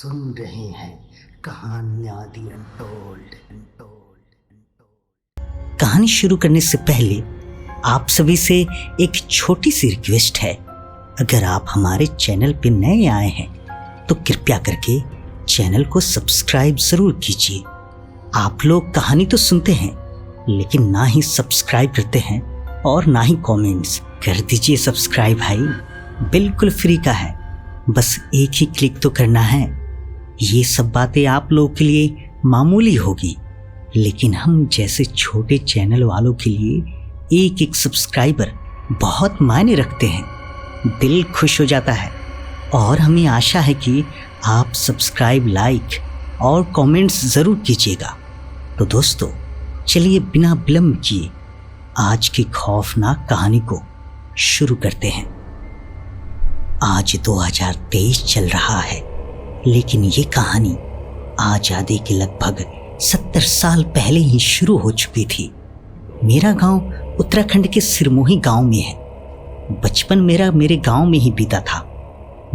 सुन रहे हैं कहानियां दी अनटोल्ड। कहानी शुरू करने से पहले आप सभी से एक छोटी सी रिक्वेस्ट है। अगर आप हमारे चैनल पे नए आए हैं तो कृपया करके चैनल को सब्सक्राइब जरूर कीजिए। आप लोग कहानी तो सुनते हैं लेकिन ना ही सब्सक्राइब करते हैं और ना ही कमेंट्स। कर दीजिए सब्सक्राइब भाई, बिल्कुल फ्री का है, बस एक ही क्लिक तो करना है। ये सब बातें आप लोगों के लिए मामूली होगी लेकिन हम जैसे छोटे चैनल वालों के लिए एक एक सब्सक्राइबर बहुत मायने रखते हैं। दिल खुश हो जाता है और हमें आशा है कि आप सब्सक्राइब, लाइक और कमेंट्स ज़रूर कीजिएगा। तो दोस्तों चलिए बिना विलंब किए आज की खौफनाक कहानी को शुरू करते हैं। आज 2023 चल रहा है लेकिन ये कहानी आज़ादी के लगभग 70 साल पहले ही शुरू हो चुकी थी। मेरा गांव उत्तराखंड के सिरमौही गांव में है। बचपन मेरा मेरे गांव में ही बीता था।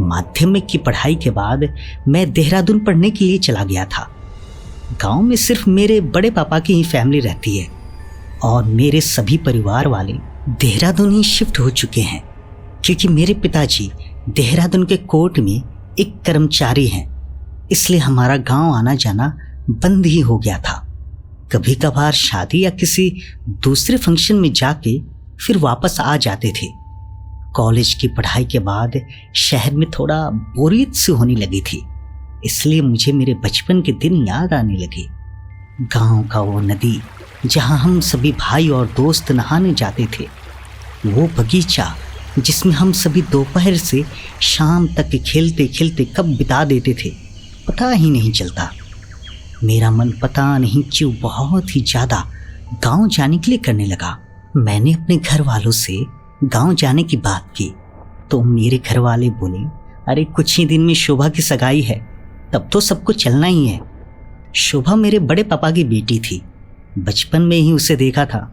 माध्यमिक की पढ़ाई के बाद मैं देहरादून पढ़ने के लिए चला गया था। गांव में सिर्फ मेरे बड़े पापा की ही फैमिली रहती है और मेरे सभी परिवार वाले देहरादून ही शिफ्ट हो चुके हैं क्योंकि मेरे पिताजी देहरादून के कोर्ट में एक कर्मचारी हैं। इसलिए हमारा गांव आना जाना बंद ही हो गया था। कभी कभार शादी या किसी दूसरे फंक्शन में जाके फिर वापस आ जाते थे। कॉलेज की पढ़ाई के बाद शहर में थोड़ा बोरियत सी होने लगी थी, इसलिए मुझे मेरे बचपन के दिन याद आने लगे। गांव का वो नदी जहां हम सभी भाई और दोस्त नहाने जाते थे, वो बगीचा जिसमें हम सभी दोपहर से शाम तक खेलते खेलते कब बिता देते थे पता ही नहीं चलता। मेरा मन पता नहीं क्यों बहुत ही ज़्यादा गांव जाने के लिए करने लगा। मैंने अपने घर वालों से गांव जाने की बात की तो मेरे घर वाले बोले, अरे कुछ ही दिन में शोभा की सगाई है, तब तो सबको चलना ही है। शोभा मेरे बड़े पापा की बेटी थी। बचपन में ही उसे देखा था।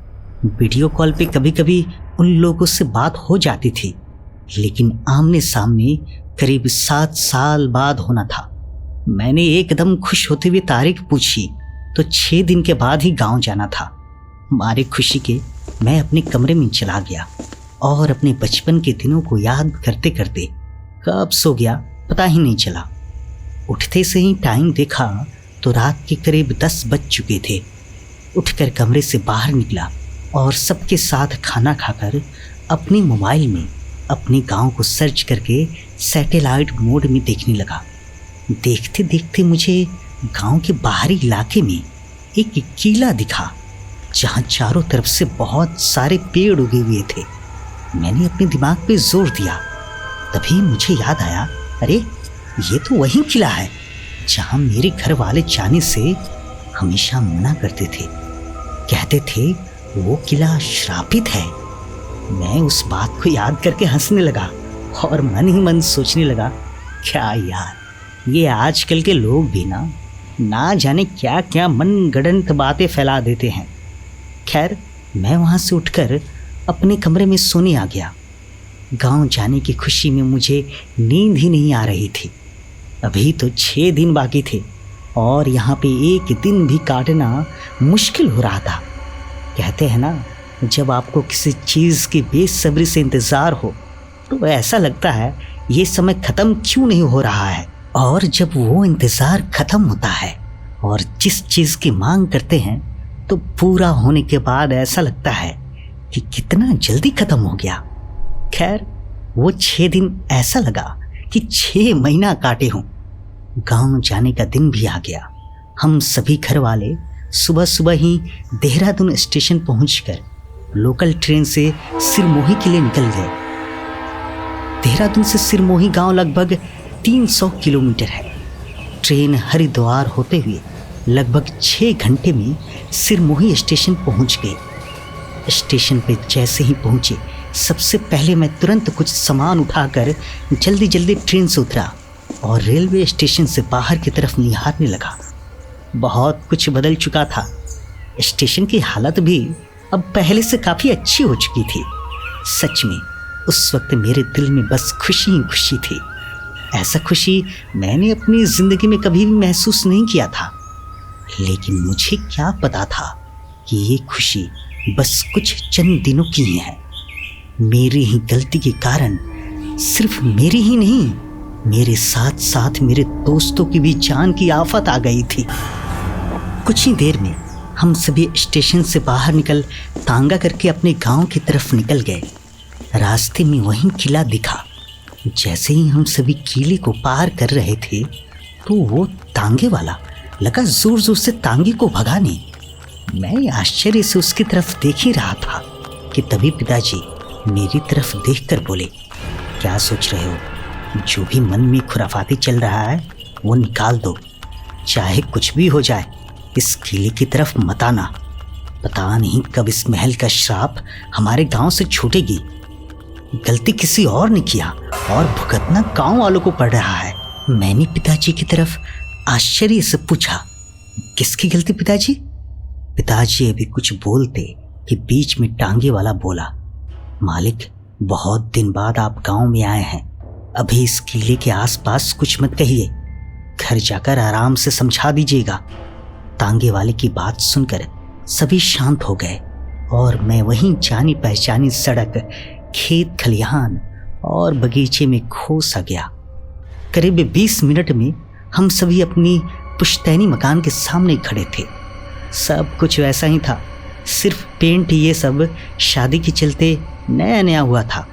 वीडियो कॉल पे कभी कभी उन लोगों से बात हो जाती थी लेकिन आमने सामने करीब 7 साल बाद होना था। मैंने एकदम खुश होते हुए तारीख पूछी तो 6 दिन के बाद ही गांव जाना था। मारे खुशी के मैं अपने कमरे में चला गया और अपने बचपन के दिनों को याद करते करते कब सो गया पता ही नहीं चला। उठते से ही टाइम देखा तो रात के करीब 10 बज चुके थे। उठकर कमरे से बाहर निकला और सबके साथ खाना खाकर अपने मोबाइल में अपने गांव को सर्च करके सैटेलाइट मोड में देखने लगा। देखते देखते मुझे गांव के बाहरी इलाके में एक किला दिखा जहां चारों तरफ से बहुत सारे पेड़ उगे हुए थे। मैंने अपने दिमाग पे जोर दिया, तभी मुझे याद आया, अरे ये तो वही किला है जहां मेरे घर वाले जाने से हमेशा मना करते थे। कहते थे वो किला श्रापित है। मैं उस बात को याद करके हंसने लगा और मन ही मन सोचने लगा, क्या यार, ये आजकल के लोग भी ना जाने क्या क्या मनगढ़ंत बातें फैला देते हैं। खैर मैं वहाँ से उठकर अपने कमरे में सोने आ गया। गांव जाने की खुशी में मुझे नींद ही नहीं आ रही थी। अभी तो 6 दिन बाकी थे और यहाँ पे एक दिन भी काटना मुश्किल हो रहा था। कहते हैं ना, जब आपको किसी चीज़ की बेसब्री से इंतज़ार हो तो ऐसा लगता है ये समय ख़त्म क्यों नहीं हो रहा है, और जब वो इंतज़ार ख़त्म होता है और जिस चीज़ की मांग करते हैं तो पूरा होने के बाद ऐसा लगता है कि कितना जल्दी ख़त्म हो गया। खैर वो 6 दिन ऐसा लगा कि 6 महीना काटे हों। गांव जाने का दिन भी आ गया। हम सभी घर वाले सुबह सुबह ही देहरादून स्टेशन पहुंचकर लोकल ट्रेन से सिरमौही के लिए निकल गए। देहरादून से सिरमौही गांव लगभग 300 किलोमीटर है। ट्रेन हरिद्वार होते हुए लगभग 6 घंटे में सिरमौही स्टेशन पहुंच गए। स्टेशन पे जैसे ही पहुंचे सबसे पहले मैं तुरंत कुछ सामान उठाकर जल्दी जल्दी ट्रेन से उतरा और रेलवे स्टेशन से बाहर की तरफ निहारने लगा। बहुत कुछ बदल चुका था। स्टेशन की हालत भी अब पहले से काफ़ी अच्छी हो चुकी थी। सच में उस वक्त मेरे दिल में बस खुशी ही खुशी थी। ऐसा खुशी मैंने अपनी जिंदगी में कभी भी महसूस नहीं किया था। लेकिन मुझे क्या पता था कि ये खुशी बस कुछ चंद दिनों की ही है। मेरी ही गलती के कारण सिर्फ मेरी ही नहीं, मेरे साथ साथ मेरे दोस्तों की भी जान की आफत आ गई थी। कुछ ही देर में हम सभी स्टेशन से बाहर निकल तांगा करके अपने गांव की तरफ निकल गए। रास्ते में वहीं किला दिखा। जैसे ही हम सभी किले को पार कर रहे थे तो वो तांगे वाला लगा जोर जोर से तांगे को भगाने। मैं आश्चर्य से उसकी तरफ देख ही रहा था कि तभी पिताजी मेरी तरफ देखकर बोले, क्या सोच रहे हो? जो भी मन में खुराफाती चल रहा है वो निकाल दो, चाहे कुछ भी हो जाए। इस किले की तरफ मत आना। पता नहीं कब इस महल का श्राप हमारे गांव से छूटेगी। गलती किसी और ने किया और भुगतना गांव वालों को पड़ रहा है। मैंने पिताजी की तरफ आश्चर्य से पूछा, किसकी गलती पिताजी? पिताजी अभी कुछ बोलते कि बीच में टांगे वाला बोला, मालिक बहुत दिन बाद आप गांव में आए हैं, अभी इस किले के आसपास कुछ मत कहिए, घर जाकर आराम से समझा दीजिएगा। तांगे वाले की बात सुनकर सभी शांत हो गए और मैं वहीं जानी पहचानी सड़क, खेत खलिहान और बगीचे में खो सा गया। करीब 20 मिनट में हम सभी अपनी पुश्तैनी मकान के सामने खड़े थे। सब कुछ वैसा ही था, सिर्फ पेंट ये सब शादी के चलते नया नया हुआ था।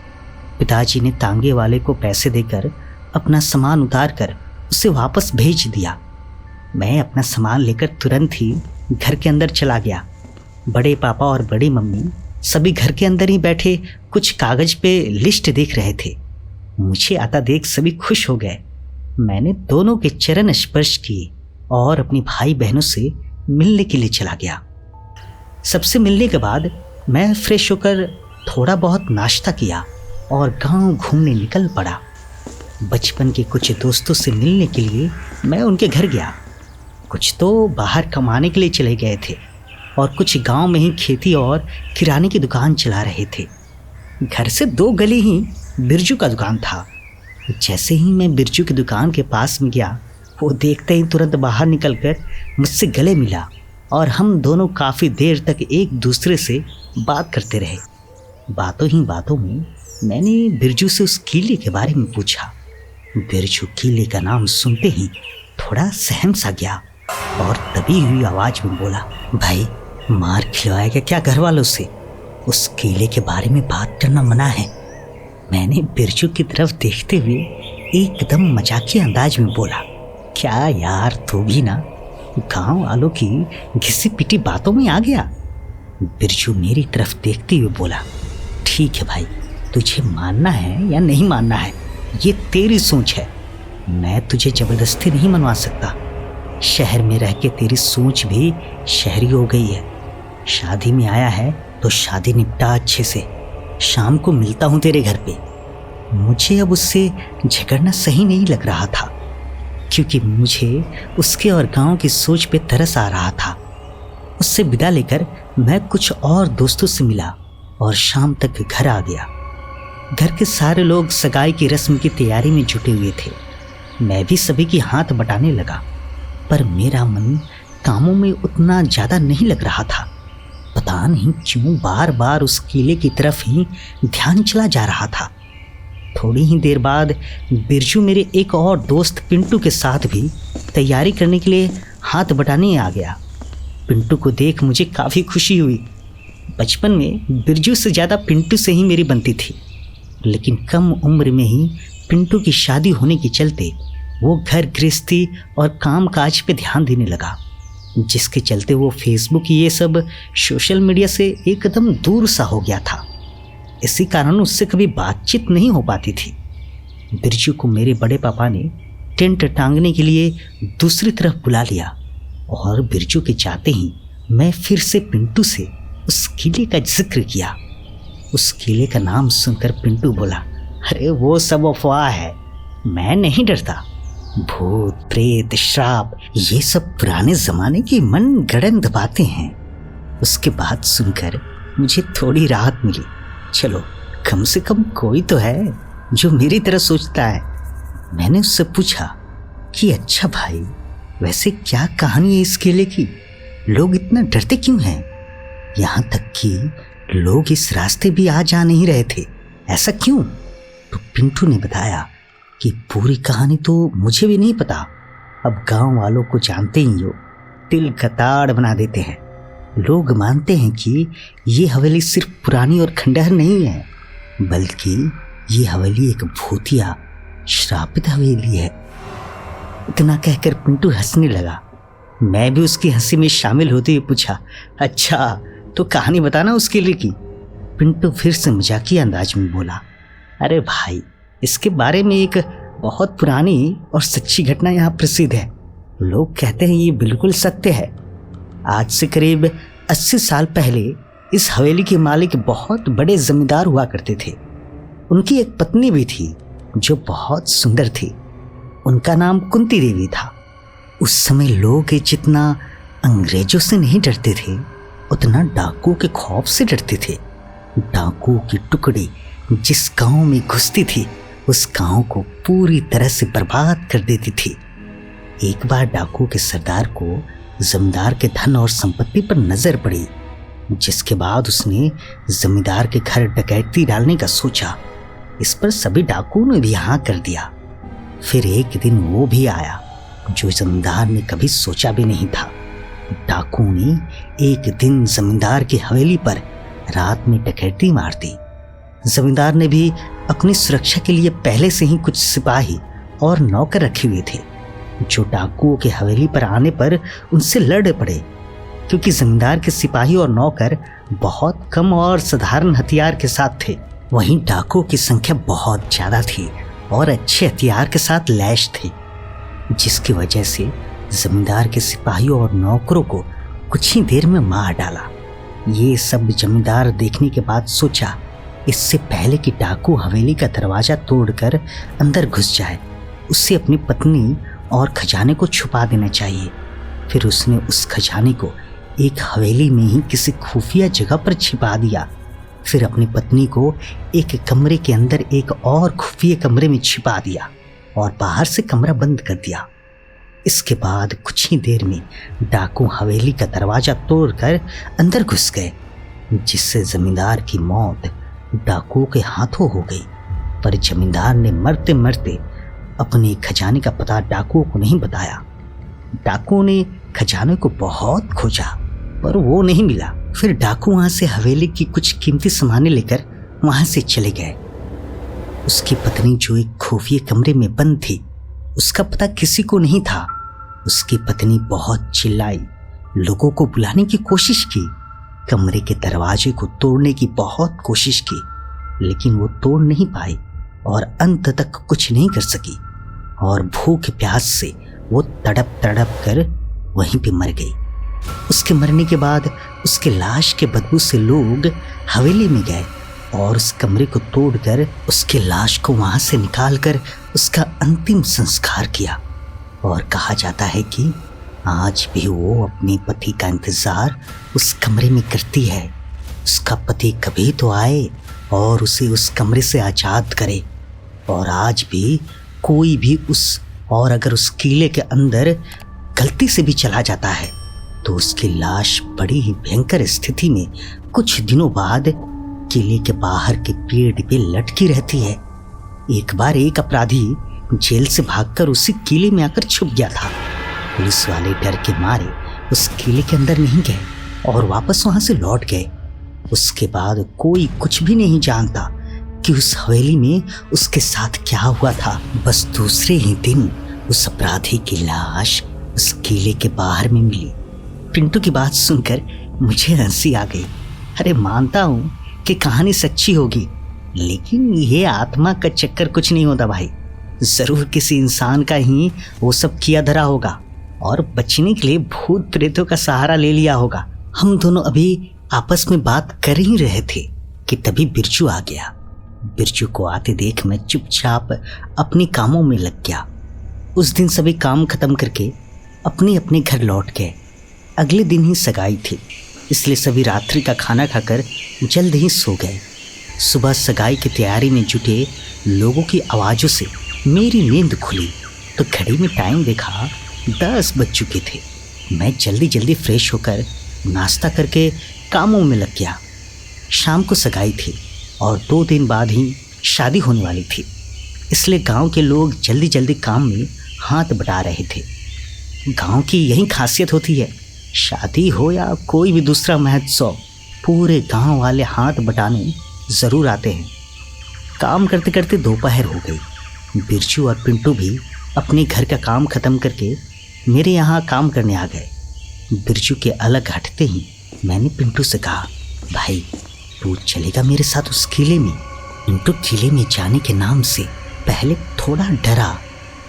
पिताजी ने तांगे वाले को पैसे देकर अपना सामान उतार कर उसे वापस भेज दिया। मैं अपना सामान लेकर तुरंत ही घर के अंदर चला गया। बड़े पापा और बड़ी मम्मी सभी घर के अंदर ही बैठे कुछ कागज पे लिस्ट देख रहे थे। मुझे आता देख सभी खुश हो गए। मैंने दोनों के चरण स्पर्श किए और अपनी भाई बहनों से मिलने के लिए चला गया। सबसे मिलने के बाद मैं फ्रेश होकर थोड़ा बहुत नाश्ता किया और गांव घूमने निकल पड़ा। बचपन के कुछ दोस्तों से मिलने के लिए मैं उनके घर गया। कुछ तो बाहर कमाने के लिए चले गए थे और कुछ गांव में ही खेती और किराने की दुकान चला रहे थे। घर से 2 गली ही बिरजू का दुकान था। जैसे ही मैं बिरजू की दुकान के पास में गया, वो देखते ही तुरंत बाहर निकलकर मुझसे गले मिला और हम दोनों काफ़ी देर तक एक दूसरे से बात करते रहे। बातों ही बातों में मैंने बिरजू से उस किले के बारे में पूछा। बिरजू किले का नाम सुनते ही थोड़ा सहम सा गया और दबी हुई आवाज में बोला, भाई मार खिलवाएगा क्या घर वालों से? उस किले के बारे में बात करना मना है। मैंने बिरजू की तरफ देखते हुए एकदम मजाकिया अंदाज में बोला, क्या यार तू भी ना गांव वालों की घिसी पिटी बातों में आ गया। बिरजू मेरी तरफ देखते हुए बोला, ठीक है भाई, तुझे मानना है या नहीं मानना है ये तेरी सोच है, मैं तुझे जबरदस्ती नहीं मनवा सकता। शहर में रह के तेरी सोच भी शहरी हो गई है। शादी में आया है तो शादी निपटा अच्छे से, शाम को मिलता हूँ तेरे घर पे। मुझे अब उससे झगड़ना सही नहीं लग रहा था, क्योंकि मुझे उसके और गांव की सोच पे तरस आ रहा था। उससे विदा लेकर मैं कुछ और दोस्तों से मिला और शाम तक घर आ गया। घर के सारे लोग सगाई की रस्म की तैयारी में जुटे हुए थे। मैं भी सभी की हाथ बटाने लगा, पर मेरा मन कामों में उतना ज़्यादा नहीं लग रहा था। पता नहीं क्यों बार बार उस किले की तरफ ही ध्यान चला जा रहा था। थोड़ी ही देर बाद बिरजू मेरे एक और दोस्त पिंटू के साथ भी तैयारी करने के लिए हाथ बटाने आ गया। पिंटू को देख मुझे काफ़ी खुशी हुई। बचपन में बिरजू से ज़्यादा पिंटू से ही मेरी बनती थी, लेकिन कम उम्र में ही पिंटू की शादी होने के चलते वो घर गृहस्थी और काम काज पे ध्यान देने लगा, जिसके चलते वो फेसबुक ये सब सोशल मीडिया से एकदम दूर सा हो गया था। इसी कारण उससे कभी बातचीत नहीं हो पाती थी। बिरजू को मेरे बड़े पापा ने टेंट टांगने के लिए दूसरी तरफ बुला लिया और बिरजू के जाते ही मैं फिर से पिंटू से उस किले का जिक्र किया। उस किले का नाम सुनकर पिंटू बोला, अरे वो सब अफवाह है, मैं नहीं डरता। भूत प्रेत श्राप ये सब पुराने जमाने की मन गढ़ंत बातें हैं। उसके बात सुनकर मुझे थोड़ी राहत मिली। चलो कम से कम कोई तो है जो मेरी तरह सोचता है। मैंने उससे पूछा कि अच्छा भाई, वैसे क्या कहानी है इस किले की? लोग इतना डरते क्यों हैं? यहाँ तक कि लोग इस रास्ते भी आ जा नहीं रहे थे, ऐसा क्यों? तो पिंटू ने बताया कि पूरी कहानी तो मुझे भी नहीं पता। अब गांव वालों को जानते ही हो, तिल का ताड़ बना देते हैं। लोग मानते हैं कि ये हवेली सिर्फ पुरानी और खंडहर नहीं है, बल्कि ये हवेली एक भूतिया श्रापित हवेली है। इतना कहकर पिंटू हंसने लगा। मैं भी उसकी हंसी में शामिल होते हुए पूछा, अच्छा तो कहानी बताना उस किले की। पिंटू फिर से मजाकिया अंदाज में बोला, अरे भाई, इसके बारे में एक बहुत पुरानी और सच्ची घटना यहाँ प्रसिद्ध है। लोग कहते हैं ये बिल्कुल सत्य है। आज से करीब 80 साल पहले इस हवेली के मालिक बहुत बड़े जमींदार हुआ करते थे। उनकी एक पत्नी भी थी जो बहुत सुंदर थी। उनका नाम कुंती देवी था। उस समय लोग जितना अंग्रेजों से नहीं डरते थे, उतना डाकुओं के खौफ से डरते थे। डाकुओं की टुकड़ी जिस गांव में घुसती थी, उस गांव को पूरी तरह से बर्बाद कर देती थी। एक बार डाकुओं के सरदार को जमींदार के धन और संपत्ति पर नजर पड़ी, जिसके बाद उसने जमींदार के घर डकैती डालने का सोचा। इस पर सभी डाकुओं ने भी हाँ कर दिया। फिर एक दिन वो भी आया जो जमींदार ने कभी सोचा भी नहीं था। डाकुओं ने एक दिन जमींदार की हवेली पर रात में डकैती मार दी। जमींदार ने भी अपनी सुरक्षा के लिए पहले से ही कुछ सिपाही और नौकर रखे हुए थे, जो डाकुओं के हवेली पर आने पर उनसे लड़ पड़े। क्योंकि जमींदार के सिपाही और नौकर बहुत कम और साधारण हथियार के साथ थे, वहीं डाकुओं की संख्या बहुत ज्यादा थी और अच्छे हथियार के साथ लैस थे, जिसकी वजह से जमींदार के सिपाहियों और नौकरों को कुछ ही देर में मार डाला। ये सब जमींदार देखने के बाद सोचा, इससे पहले कि डाकू हवेली का दरवाजा तोड़कर अंदर घुस जाए, उससे अपनी पत्नी और खजाने को छुपा देना चाहिए। फिर उसने उस खजाने को एक हवेली में ही किसी खुफिया जगह पर छिपा दिया। फिर अपनी पत्नी को एक कमरे के अंदर एक और खुफिया कमरे में छिपा दिया और बाहर से कमरा बंद कर दिया। इसके बाद कुछ ही देर में डाकू हवेली का दरवाजा तोड़कर अंदर घुस गए, जिससे जमींदार की मौत डाकुओं के हाथों हो गई। पर जमींदार ने मरते मरते अपने खजाने का पता डाकुओं को नहीं बताया। डाकुओं ने खजाने को बहुत खोजा पर वो नहीं मिला। फिर डाकू वहां से हवेली की कुछ कीमती सामानें लेकर वहां से चले गए। उसकी पत्नी जो एक खुफिया कमरे में बंद थी, उसका पता किसी को नहीं था। उसकी पत्नी बहुत चिल्लाई, लोगों को बुलाने की कोशिश की, कमरे के दरवाजे को तोड़ने की बहुत कोशिश की, लेकिन वो तोड़ नहीं पाई और अंत तक कुछ नहीं कर सकी और भूख प्यास से वो तड़प तड़प कर वहीं पे मर गई। उसके मरने के बाद उसके लाश के बदबू से लोग हवेली में गए और उस कमरे को तोड़कर उसके लाश को वहां से निकालकर उसका अंतिम संस्कार किया। और कहा जाता है कि आज भी वो अपने पति का इंतजार उस कमरे में करती है। उसका पति कभी तो आए और उसे उस कमरे से आजाद करे। और आज भी कोई भी अगर उस किले के अंदर गलती से भी चला जाता है तो उसकी लाश बड़ी ही भयंकर स्थिति में कुछ दिनों बाद किले के बाहर के पेड़ पे लटकी रहती है। एक बार एक अपराधी जेल से भागकर उसी किले में आकर छुप गया था। पुलिस वाले डर के मारे उस किले के अंदर नहीं गए और वापस वहां से लौट गए। उसके बाद कोई कुछ भी नहीं जानता कि उस हवेली में उसके साथ क्या हुआ था। बस दूसरे ही दिन उस अपराधी की लाश उस किले के बाहर में मिली। पिंटू की बात सुनकर मुझे हंसी आ गई। अरे मानता हूँ कि कहानी सच्ची होगी, लेकिन ये आत्मा का चक्कर कुछ नहीं होता भाई। जरूर किसी इंसान का ही वो सब किया धरा होगा और बचने के लिए भूत प्रेतों का सहारा ले लिया होगा। हम दोनों अभी आपस में बात कर ही रहे थे कि तभी बिरजू आ गया। बिरजू को आते देख मैं चुपचाप अपने कामों में लग गया। उस दिन सभी काम खत्म करके अपने अपने घर लौट गए। अगले दिन ही सगाई थी, इसलिए सभी रात्रि का खाना खाकर जल्द ही सो गए। सुबह सगाई की तैयारी में जुटे लोगों की आवाज़ों से मेरी नींद खुली तो घड़ी में टाइम देखा 10 बज चुके थे। मैं जल्दी जल्दी फ्रेश होकर नाश्ता करके कामों में लग गया। शाम को सगाई थी और 2 दिन बाद ही शादी होने वाली थी, इसलिए गांव के लोग जल्दी जल्दी काम में हाथ बटा रहे थे। गांव की यही खासियत होती है, शादी हो या कोई भी दूसरा महोत्सव, पूरे गांव वाले हाथ बटाने ज़रूर आते हैं। काम करते करते दोपहर हो गई। बिरजू और पिंटू भी अपने घर का काम ख़त्म करके मेरे यहाँ काम करने आ गए। बिरजू के अलग हटते ही मैंने पिंटू से कहा, भाई तू चलेगा मेरे साथ उस किले में? पिंटू किले में जाने के नाम से पहले थोड़ा डरा,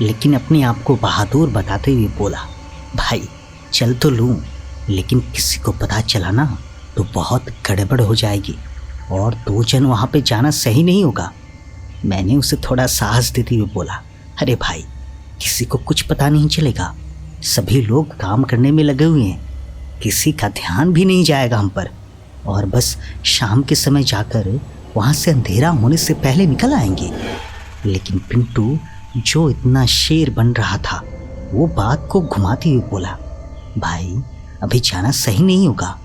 लेकिन अपने आप को बहादुर बताते हुए बोला, भाई चल तो लूँ, लेकिन किसी को पता चला ना तो बहुत गड़बड़ हो जाएगी और 2 जन वहाँ पे जाना सही नहीं होगा। मैंने उसे थोड़ा साहस देते हुए बोला, अरे भाई किसी को कुछ पता नहीं चलेगा, सभी लोग काम करने में लगे हुए हैं, किसी का ध्यान भी नहीं जाएगा हम पर, और बस शाम के समय जाकर वहाँ से अंधेरा होने से पहले निकल आएंगे। लेकिन पिंटू जो इतना शेर बन रहा था वो बात को घुमाते हुए बोला, भाई अभी जाना सही नहीं होगा,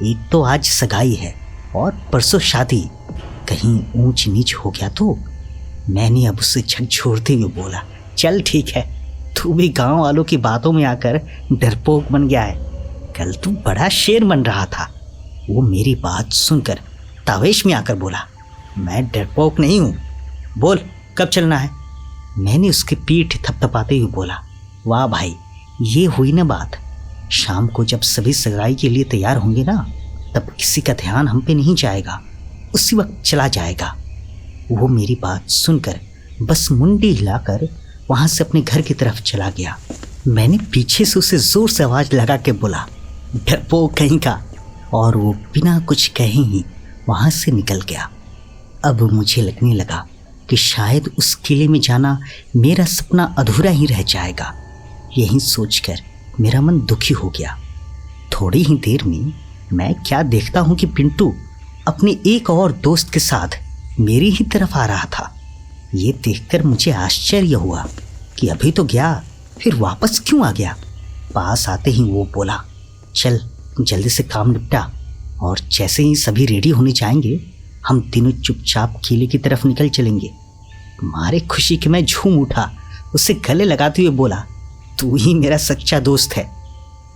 एक तो आज सगाई है और परसों शादी, कहीं ऊंच नीच हो गया तो। मैंने अब उसे झकझोरते हुए बोला, चल ठीक है, तू भी गांव वालों की बातों में आकर डरपोक बन गया है, कल तू बड़ा शेर बन रहा था। वो मेरी बात सुनकर तावेश में आकर बोला, मैं डरपोक नहीं हूँ, बोल कब चलना है? मैंने उसकी पीठ थपथपाते हुए बोला, वाह भाई ये हुई ना बात, शाम को जब सभी सगाई के लिए तैयार होंगे ना तब किसी का ध्यान हम पे नहीं जाएगा, उसी वक्त चला जाएगा। वो मेरी बात सुनकर बस मुंडी हिलाकर वहाँ से अपने घर की तरफ चला गया। मैंने पीछे से उसे जोर से आवाज़ लगा के बोला, डरपोक कहीं का, और वो बिना कुछ कहे ही वहाँ से निकल गया। अब मुझे लगने लगा कि शायद उस किले में जाना मेरा सपना अधूरा ही रह जाएगा। यही सोचकर मेरा मन दुखी हो गया। थोड़ी ही देर में मैं क्या देखता हूँ कि पिंटू अपने एक और दोस्त के साथ मेरी ही तरफ आ रहा था। ये देखकर मुझे आश्चर्य हुआ कि अभी तो गया, फिर वापस क्यों आ गया। पास आते ही वो बोला, चल जल्दी से काम निपटा, और जैसे ही सभी रेडी होने जाएंगे हम तीनों चुपचाप किले की तरफ निकल चलेंगे। मारे खुशी के मैं झूम उठा, उसे गले लगाते हुए बोला, तू ही मेरा सच्चा दोस्त है।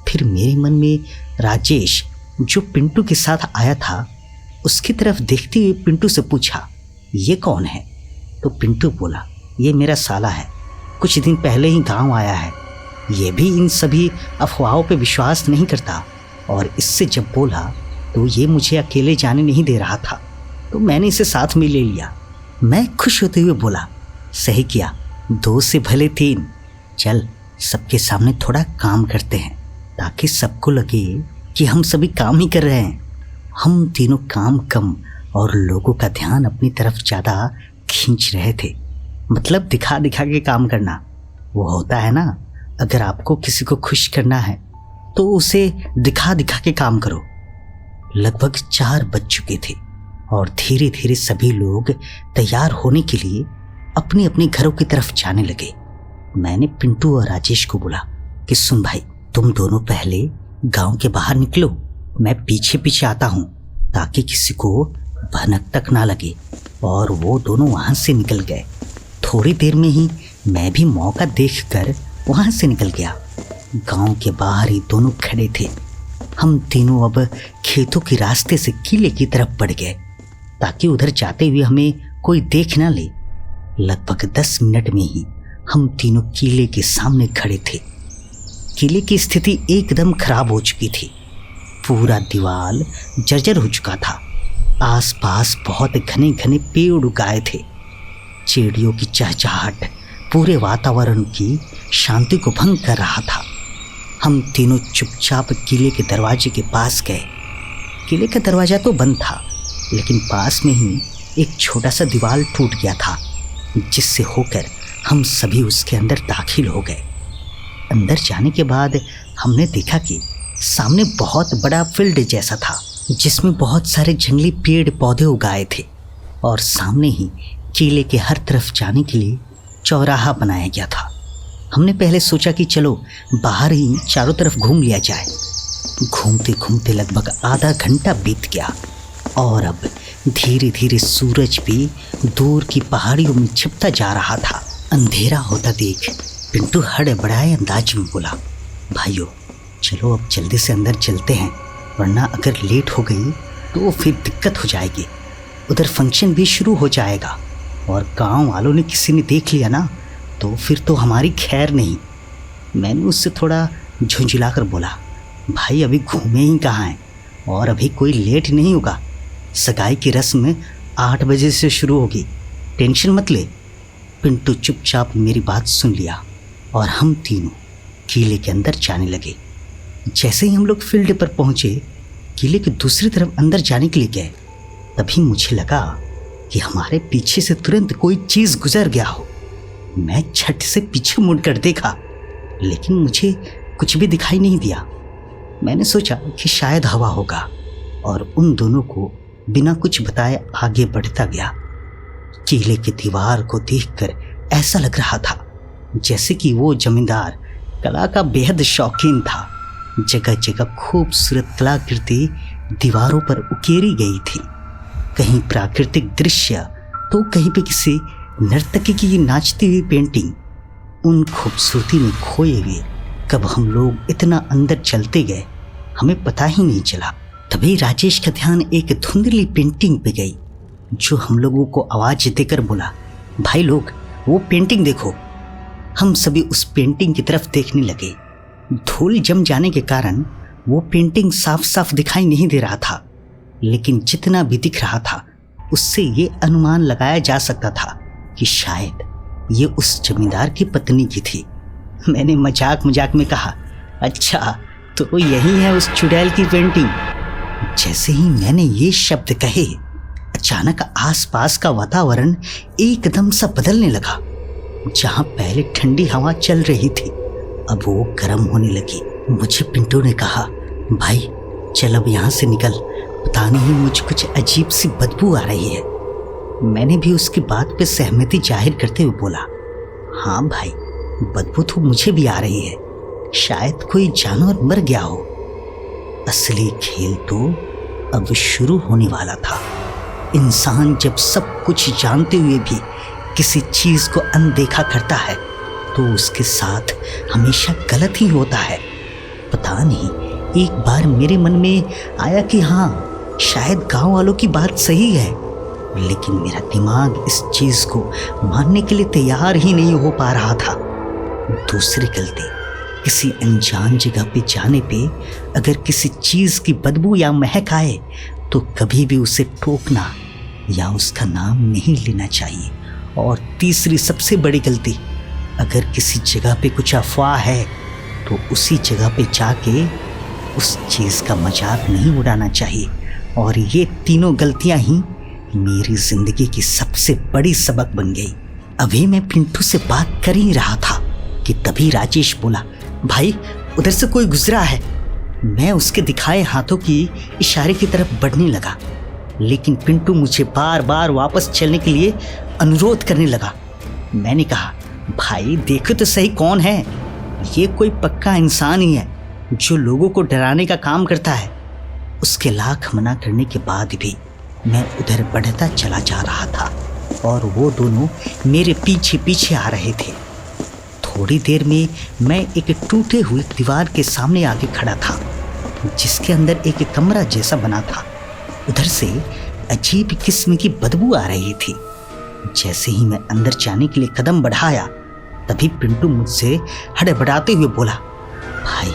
फिर मेरे मन में राजेश जो पिंटू के साथ आया था उसकी तरफ देखते हुए पिंटू से पूछा, ये कौन है? तो पिंटू बोला, ये मेरा साला है, कुछ दिन पहले ही गांव आया है। ये भी इन सभी अफवाहों पे विश्वास नहीं करता, और इससे जब बोला तो ये मुझे अकेले जाने नहीं दे रहा था, तो मैंने इसे साथ में ले लिया। मैं खुश होते हुए बोला, सही किया, 2 से भले 3, चल सबके सामने थोड़ा काम करते हैं ताकि सबको लगे कि हम सभी काम ही कर रहे हैं। हम तीनों काम कम और लोगों का ध्यान अपनी तरफ ज़्यादा खींच रहे थे। मतलब दिखा दिखा के काम करना, वो होता है ना, अगर आपको किसी को खुश करना है तो उसे दिखा दिखा के काम करो। लगभग 4 बज चुके थे और धीरे धीरे सभी लोग तैयार होने के लिए अपने अपने घरों की तरफ जाने लगे। मैंने पिंटू और राजेश को बोला कि सुन भाई, तुम दोनों पहले गांव के बाहर निकलो, मैं पीछे पीछे आता हूँ ताकि किसी को भनक तक ना लगे। और वो दोनों वहाँ से निकल गए। थोड़ी देर में ही मैं भी मौका देखकर वहाँ से निकल गया। गांव के बाहर ही दोनों खड़े थे। हम तीनों अब खेतों के रास्ते से किले की तरफ बढ़ गए ताकि उधर जाते हुए हमें कोई देख ना ले। लगभग 10 मिनट में ही हम तीनों किले के सामने खड़े थे। किले की स्थिति एकदम खराब हो चुकी थी। पूरा दीवार जर्जर हो चुका था। आसपास बहुत घने घने पेड़ उगाए थे। चिड़ियों की चहचहाहट पूरे वातावरण की शांति को भंग कर रहा था। हम तीनों चुपचाप किले के दरवाजे के पास गए। किले का दरवाज़ा तो बंद था, लेकिन पास में ही एक छोटा सा दीवार टूट गया था, जिससे होकर हम सभी उसके अंदर दाखिल हो गए। अंदर जाने के बाद हमने देखा कि सामने बहुत बड़ा फील्ड जैसा था, जिसमें बहुत सारे जंगली पेड़ पौधे उगाए थे, और सामने ही किले के हर तरफ जाने के लिए चौराहा बनाया गया था। हमने पहले सोचा कि चलो बाहर ही चारों तरफ घूम लिया जाए। घूमते घूमते लगभग आधा घंटा बीत गया और अब धीरे धीरे सूरज भी दूर की पहाड़ियों में छिपता जा रहा था। अंधेरा होता देख पिंटू हड़बड़ाए अंदाज में बोला, भाइयों चलो अब जल्दी से अंदर चलते हैं, वरना अगर लेट हो गई तो फिर दिक्कत हो जाएगी। उधर फंक्शन भी शुरू हो जाएगा और गांव वालों ने किसी ने देख लिया ना तो फिर तो हमारी खैर नहीं। मैंने उससे थोड़ा झुंझुला कर बोला, भाई अभी घूमे ही कहाँ हैं और अभी कोई लेट नहीं होगा। सगाई की रस्म 8 बजे से शुरू होगी, टेंशन मत ले। पिंटू चुपचाप मेरी बात सुन लिया और हम तीनों किले के अंदर जाने लगे। जैसे ही हम लोग फील्ड पर पहुंचे, किले के दूसरी तरफ अंदर जाने के लिए गए, तभी मुझे लगा कि हमारे पीछे से तुरंत कोई चीज़ गुजर गया हो। मैं झट से पीछे मुड़कर देखा, लेकिन मुझे कुछ भी दिखाई नहीं दिया। मैंने सोचा कि शायद हवा होगा और उन दोनों को बिना कुछ बताए आगे बढ़ता गया। किले की दीवार को देखकर ऐसा लग रहा था जैसे कि वो जमींदार कला का बेहद शौकीन था। जगह जगह खूबसूरत कलाकृति दीवारों पर उकेरी गई थी, कहीं प्राकृतिक दृश्य तो कहीं पे किसी नर्तकी की नाचती हुई पेंटिंग। उन खूबसूरती में खोए हुए कब हम लोग इतना अंदर चलते गए हमें पता ही नहीं चला। तभी राजेश का ध्यान एक धुंधली पेंटिंग पे गई, जो हम लोगों को आवाज देकर बोला, भाई लोग वो पेंटिंग देखो। हम सभी उस पेंटिंग की तरफ देखने लगे। धूल जम जाने के कारण वो पेंटिंग साफ साफ दिखाई नहीं दे रहा था, लेकिन जितना भी दिख रहा था उससे ये अनुमान लगाया जा सकता था कि शायद ये उस जमींदार की पत्नी की थी। मैंने मजाक मजाक में कहा, अच्छा तो यही है उस चुड़ैल की पेंटिंग। जैसे ही मैंने ये शब्द कहे, अचानक आसपास का वातावरण एकदम सा बदलने लगा। जहां पहले ठंडी हवा चल रही थी अब वो गर्म होने लगी। मुझे पिंटू ने कहा, भाई चल अब यहाँ से निकल, पता नहीं मुझे कुछ अजीब सी बदबू आ रही है। मैंने भी उसकी बात पे सहमति जाहिर करते हुए बोला, हाँ भाई बदबू तो मुझे भी आ रही है, शायद कोई जानवर मर गया हो। असली खेल तो अब शुरू होने वाला था। इंसान जब सब कुछ जानते हुए भी किसी चीज को अनदेखा करता है तो उसके साथ हमेशा गलत ही होता है। पता नहीं, एक बार मेरे मन में आया कि हाँ शायद गांव वालों की बात सही है, लेकिन मेरा दिमाग इस चीज को मानने के लिए तैयार ही नहीं हो पा रहा था। दूसरी गलती, किसी अनजान जगह पे जाने पे अगर किसी चीज की बदबू या महक आए तो कभी भी उसे टोकना या उसका नाम नहीं लेना चाहिए। और तीसरी सबसे बड़ी गलती, अगर किसी जगह पे कुछ अफवाह है तो उसी जगह पे जाके उस चीज का मजाक नहीं उड़ाना चाहिए। और ये तीनों गलतियां ही मेरी जिंदगी की सबसे बड़ी सबक बन गई। अभी मैं पिंटू से बात कर ही रहा था कि तभी राजेश बोला, भाई उधर से कोई गुजरा है। मैं उसके दिखाए हाथों की इशारे की तरफ बढ़ने लगा, लेकिन पिंटू मुझे बार बार वापस चलने के लिए अनुरोध करने लगा। मैंने कहा, भाई देखो तो सही कौन है, ये कोई पक्का इंसान ही है जो लोगों को डराने का काम करता है। उसके लाख मना करने के बाद भी मैं उधर बढ़ता चला जा रहा था और वो दोनों मेरे पीछे पीछे आ रहे थे। थोड़ी देर में मैं एक टूटे हुए दीवार के सामने आके खड़ा था, जिसके अंदर एक कमरा जैसा बना था। उधर से अजीब किस्म की बदबू आ रही थी। जैसे ही मैं अंदर जाने के लिए कदम बढ़ाया, तभी पिंटू मुझसे हड़बड़ाते हुए बोला, भाई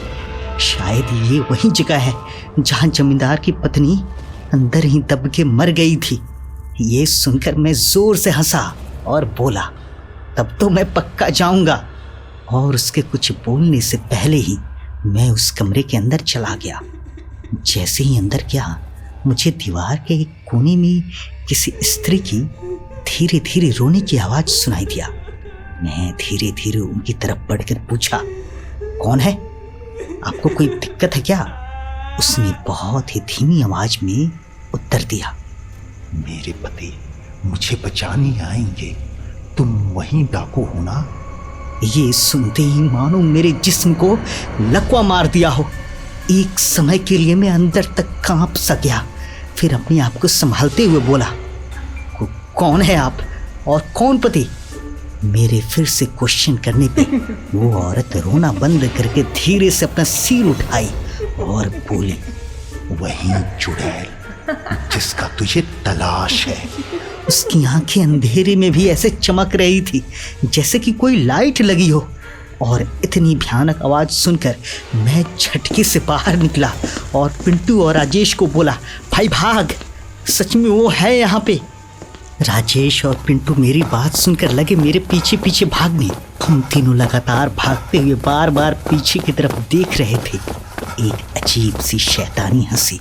शायद ये वही जगह है जहां जमींदार की पत्नी अंदर ही दब के मर गई थी। ये सुनकर मैं जोर से हंसा और बोला, तब तो मैं पक्का जाऊंगा। और उसके कुछ बोलने से पहले ही मैं उस कमरे के अंदर चला गया। जैसे ही अंदर गया, मुझे दीवार के एक कोने में किसी स्त्री की धीरे धीरे रोने की आवाज सुनाई दिया। मैं धीरे धीरे उनकी तरफ बढ़कर पूछा, कौन है? आपको कोई दिक्कत है क्या? उसने बहुत ही धीमी आवाज में उत्तर दिया, मेरे पति मुझे बचाने आएंगे, तुम वही डाकू हो ना? ये सुनते ही मानो मेरे जिस्म को लकवा मार दिया हो। एक समय के लिए मैं अंदर तक कांप सा गया, फिर अपने आप को संभालते हुए बोला, कौन है आप और कौन पति? मेरे फिर से क्वेश्चन करने पे वो औरत रोना बंद करके धीरे से अपना सिर उठाई और बोली, वही चुड़ैल जिसका तुझे तलाश है। उसकी आंखें अंधेरे में भी ऐसे चमक रही थी जैसे कि कोई लाइट लगी हो। और इतनी भयानक आवाज सुनकर मैं झटके से बाहर निकला और पिंटू और राजेश को बोला, भाई भाग, सच में वो है यहाँ पे। राजेश और पिंटू मेरी बात सुनकर लगे मेरे पीछे पीछे भागने। हम तीनों लगातार भागते हुए बार बार पीछे की तरफ देख रहे थे। एक अजीब सी शैतानी हंसी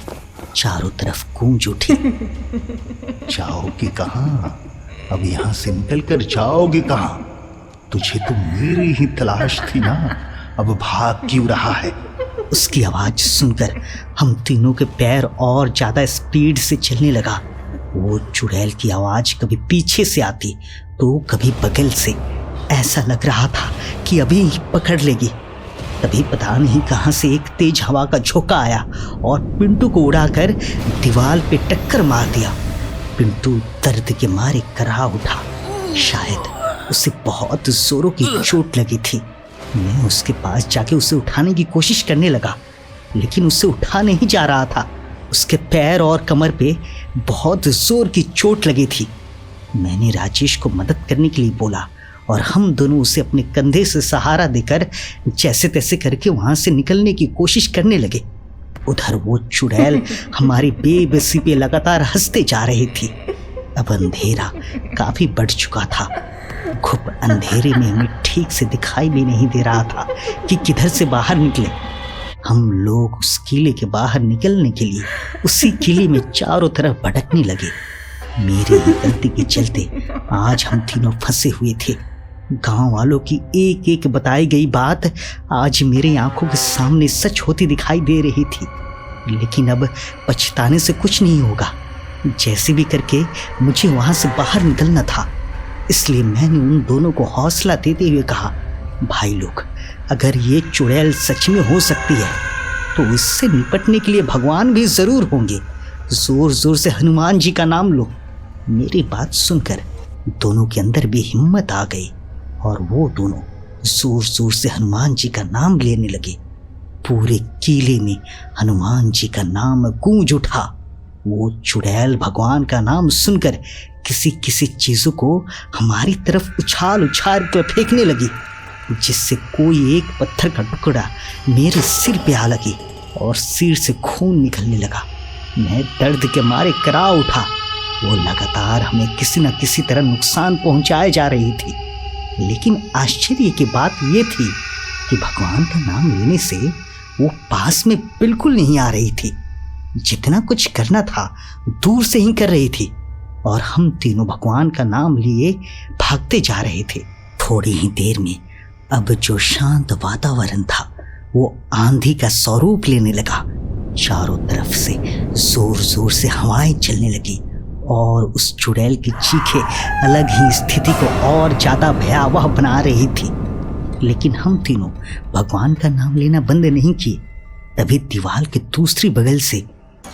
चारों तरफ गूंज उठी। जाओगे कहाँ? अब यहाँ से निकल कर जाओगे कहाँ? तुझे तो मेरी ही तलाश थी ना, अब भाग क्यों रहा है? उसकी आवाज सुनकर हम तीनों के पैर और ज्यादा स्पीड से चलने लगा। वो चुड़ैल की आवाज कभी पीछे से आती तो कभी बगल से। ऐसा लग रहा था कि अभी पकड़ लेगी। तभी पता नहीं कहां से एक तेज हवा का झोंका आया और पिंटू को उड़ाकर दीवार पे टक्कर मार दिया। पिंटू दर्द के मारे कराह उठा। शायद उसे बहुत जोरों की चोट लगी थी। मैं उसके पास जाके उसे उठाने की कोशिश करने लगा, लेकिन उसे उठा नहीं जा रहा था। उसके पैर और कमर पे बहुत जोर की चोट लगी थी। मैंने राजेश को मदद करने के लिए बोला और हम दोनों उसे अपने कंधे से सहारा देकर जैसे तैसे करके वहां से निकलने की कोशिश करने लगे। उधर वो चुड़ैल हमारी बेबसी पे लगातार हंसते जा रही थी। अब अंधेरा काफी बढ़ चुका था। घुप अंधेरे में हमें ठीक से दिखाई भी नहीं दे रहा था कि किधर से बाहर निकले। हम लोग उस किले के बाहर निकलने के लिए उसी किले में चारों तरफ भटकने लगे। मेरी ही गलती के चलते आज हम तीनों फंसे हुए थे। गांव वालों की एक एक बताई गई बात आज मेरी आंखों के सामने सच होती दिखाई दे रही थी। लेकिन अब पछताने से कुछ नहीं होगा। जैसे भी करके मुझे वहां से बाहर निकलना था। इसलिए मैंने उन दोनों को हौसला देते हुए कहा, भाई लोग, अगर ये चुड़ैल सच में हो सकती है तो इससे निपटने के लिए भगवान भी जरूर होंगे। जोर जोर से हनुमान जी का नाम लो। मेरी बात सुनकर दोनों के अंदर भी हिम्मत आ गई और वो दोनों जोर जोर से हनुमान जी का नाम लेने लगे। पूरे किले में हनुमान जी का नाम गूंज उठा। वो चुड़ैल भगवान का नाम सुनकर किसी किसी चीजों को हमारी तरफ उछाल उछाल कर फेंकने लगी, जिससे कोई एक पत्थर का टुकड़ा मेरे सिर पे आ लगी और सिर से खून निकलने लगा। मैं दर्द के मारे कराह उठा। वो लगातार हमें किसी न किसी तरह नुकसान पहुंचाए जा रही थी। लेकिन आश्चर्य की बात ये थी कि भगवान का नाम लेने से वो पास में बिल्कुल नहीं आ रही थी। जितना कुछ करना था दूर से ही कर रही थी और हम तीनों भगवान का नाम लिए भागते जा रहे थे। थोड़ी ही देर में अब जो शांत वातावरण था वो आंधी का स्वरूप लेने लगा। चारों तरफ से जोर जोर से हवाएं चलने लगी और उस चुड़ैल की चीखें अलग ही स्थिति को और ज्यादा भयावह बना रही थी। लेकिन हम तीनों भगवान का नाम लेना बंद नहीं किए। तभी दीवार के दूसरी बगल से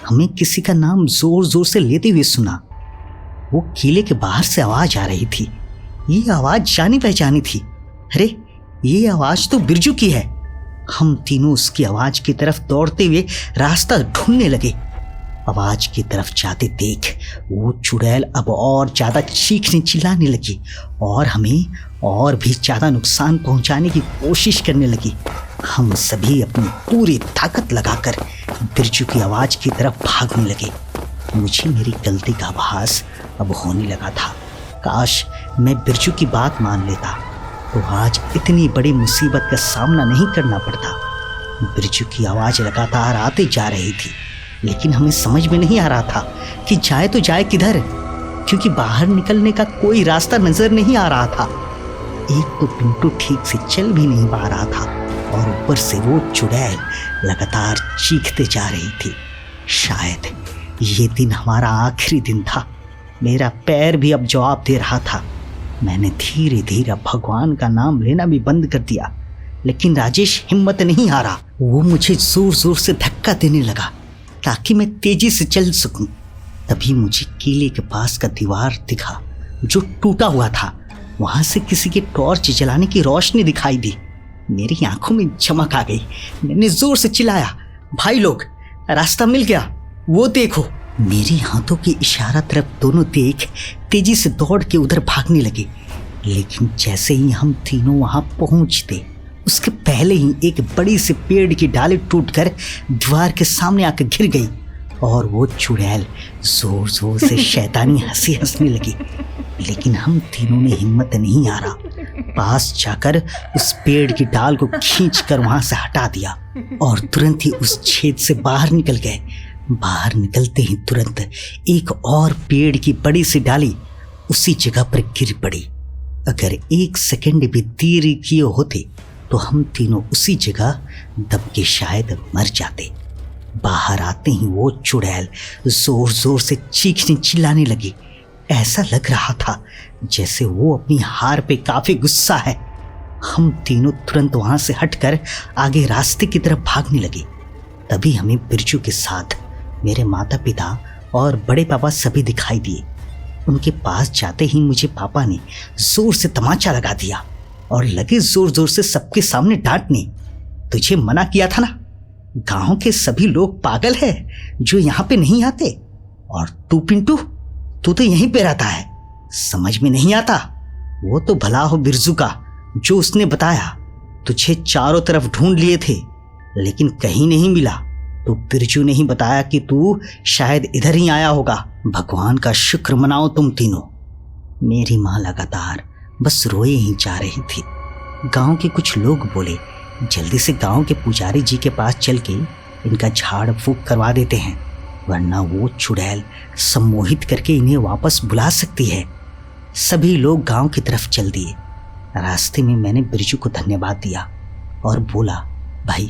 हमें किसी का नाम जोर जोर से लेते हुए सुना। वो किले के बाहर से आवाज आ रही थी। ये आवाज जानी पहचानी थी। अरे, ये आवाज तो बिरजू की है। हम तीनों उसकी आवाज की तरफ दौड़ते हुए रास्ता ढूंढने लगे। आवाज की तरफ जाते देख वो चुड़ैल अब और ज्यादा चीखने चिल्लाने लगी और हमें और भी ज्यादा नुकसान पहुंचाने की कोशिश करने लगी। हम सभी अपनी पूरी ताकत लगाकर बिरजू की आवाज की तरफ भागने लगे। मुझे मेरी गलती का आभास अब होने लगा था। काश मैं बिरजू की बात मान लेता तो आज इतनी बड़ी मुसीबत का सामना नहीं करना पड़ता। बिरजू की आवाज लगातार आते जा रही थी, लेकिन हमें समझ में नहीं आ रहा था कि जाए तो जाए किधर, क्योंकि बाहर निकलने का कोई रास्ता नजर नहीं आ रहा था। एक तो पिंटू ठीक से चल भी नहीं पा रहा था और ऊपर से वो चुड़ैल लगातार चीखते जा रही थी। शायद ये दिन हमारा आखिरी दिन था। मेरा पैर भी अब जवाब दे रहा था। मैंने धीरे धीरे भगवान का नाम लेना भी बंद कर दिया, लेकिन राजेश हिम्मत नहीं हारा। वो मुझे जोर जोर से धक्का देने लगा ताकि मैं तेजी से चल सकूं। तभी मुझे किले के पास का दीवार दिखा जो टूटा हुआ था। वहां से किसी के टॉर्च जलाने की रोशनी दिखाई दी। मेरी आंखों में चमक आ गई। मैंने जोर से चिल्लाया, भाई लोग, रास्ता मिल गया, वो देखो। मेरी हाथों की इशारा तरफ दोनों देख तेजी से दौड़ के उधर भागने लगे। लेकिन जैसे ही हम तीनों वहां पहुंचते, उसके पहले ही एक बड़ी से पेड़ की डाली टूटकर दीवार के सामने आकर गिर गई और वो चुड़ैल जोर जोर से शैतानी हंसी हंसने लगी। लेकिन हम तीनों ने हिम्मत नहीं हारा। पास जाकर उस पेड़ की डाल को खींचकर वहां से हटा दिया और तुरंत ही उस छेद से बाहर निकल गए। बाहर निकलते ही तुरंत एक और पेड़ की बड़ी सी डाली उसी जगह पर गिर पड़ी। अगर 1 सेकंड भी देरी किए होते तो हम तीनों उसी जगह दब के शायद मर जाते। बाहर आते ही वो चुड़ैल जोर जोर से चीखने चिल्लाने लगी। ऐसा लग रहा था जैसे वो अपनी हार पे काफी गुस्सा है। हम तीनों तुरंत वहां से हटकर आगे रास्ते की तरफ भागने लगे। तभी हमें बिरजू के साथ मेरे माता पिता और बड़े पापा सभी दिखाई दिए। उनके पास जाते ही मुझे पापा ने जोर से तमाचा लगा दिया और लगे जोर जोर से सबके सामने डांटने, तुझे मना किया था ना, गांव के सभी लोग पागल है जो यहाँ पे नहीं आते, और तू पिंटू, तू तो यहीं पे रहता है, समझ में नहीं आता। वो तो भला हो बिरजू का, जो उसने बताया तुझे चारों तरफ ढूंढ लिए थे लेकिन कहीं नहीं मिला। तो बिरजू ने ही बताया कि तू शायद इधर ही आया होगा। भगवान का शुक्र मनाओ तुम तीनों। मेरी माँ लगातार बस रोए ही जा रही थी। गांव के कुछ लोग बोले, जल्दी से गांव के पुजारी जी के पास चल के इनका झाड़ फूक करवा देते हैं, वरना वो चुड़ैल सम्मोहित करके इन्हें वापस बुला सकती है। सभी लोग गांव की तरफ चल दिए। रास्ते में मैंने बिरजू को धन्यवाद दिया और बोला, भाई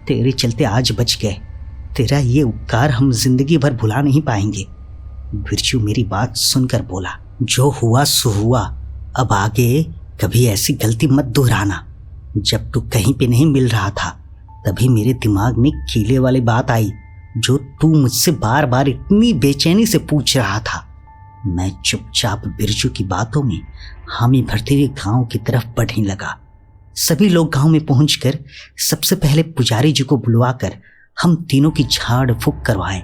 तेरे चलते आज बच गए, तेरा ये उपकार हम जिंदगी भर भुला नहीं पाएंगे। बिरजू मेरी बात सुनकर बोला, जो हुआ सो हुआ, अब आगे कभी ऐसी गलती मत दोहराना। जब तू कहीं पे नहीं मिल रहा था तभी मेरे दिमाग में कीले वाली बात आई जो तू मुझसे बार बार इतनी बेचैनी से पूछ रहा था। मैं चुपचाप बिरजू की बातों में हामी भरते हुए गांव की तरफ बढ़ने लगा। सभी लोग गांव में पहुंचकर सबसे पहले पुजारी जी को बुलवाकर हम तीनों की झाड़ फूक करवाए।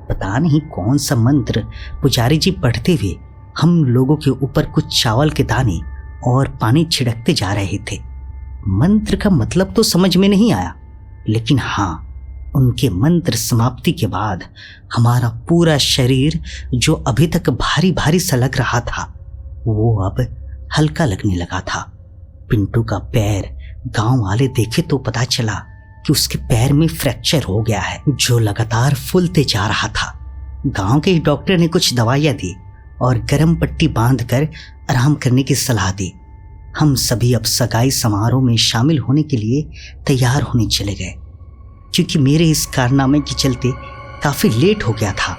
पता नहीं कौन सा मंत्र पुजारी जी पढ़ते हुए हम लोगों के ऊपर कुछ चावल के दाने और पानी छिड़कते जा रहे थे। मंत्र का मतलब तो समझ में नहीं आया, लेकिन हाँ, उनके मंत्र समाप्ति के बाद हमारा पूरा शरीर जो अभी तक भारी भारी सा लग रहा था वो अब हल्का लगने लगा था। पिंटू का पैर गांव वाले देखे तो पता चला कि उसके पैर में फ्रैक्चर हो गया है जो लगातार फूलते जा रहा था। गांव के डॉक्टर ने कुछ दवाइयां दी और गर्म पट्टी बांधकर आराम करने की सलाह दी। हम सभी अब सगाई समारोह में शामिल होने के लिए तैयार होने चले गए, क्योंकि मेरे इस कारनामे के चलते काफ़ी लेट हो गया था।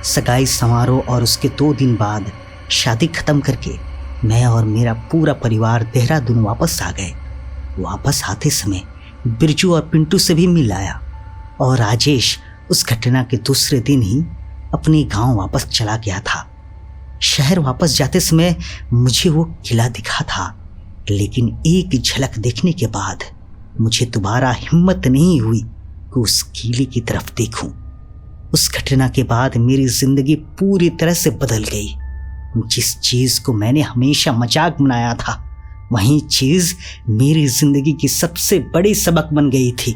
सगाई समारोह और उसके 2 दिन बाद शादी खत्म करके मैं और मेरा पूरा परिवार देहरादून वापस आ गए। वापस आते समय बिरजू और पिंटू से भी मिल आया और राजेश उस घटना के दूसरे दिन ही अपने गांव वापस चला गया था। शहर वापस जाते समय मुझे वो किला दिखा था, लेकिन एक झलक देखने के बाद मुझे दोबारा हिम्मत नहीं हुई कि उस किले की तरफ देखूं। उस घटना के बाद मेरी जिंदगी पूरी तरह से बदल गई। जिस चीज को मैंने हमेशा मजाक बनाया था, वही चीज मेरी जिंदगी की सबसे बड़ी सबक बन गई थी।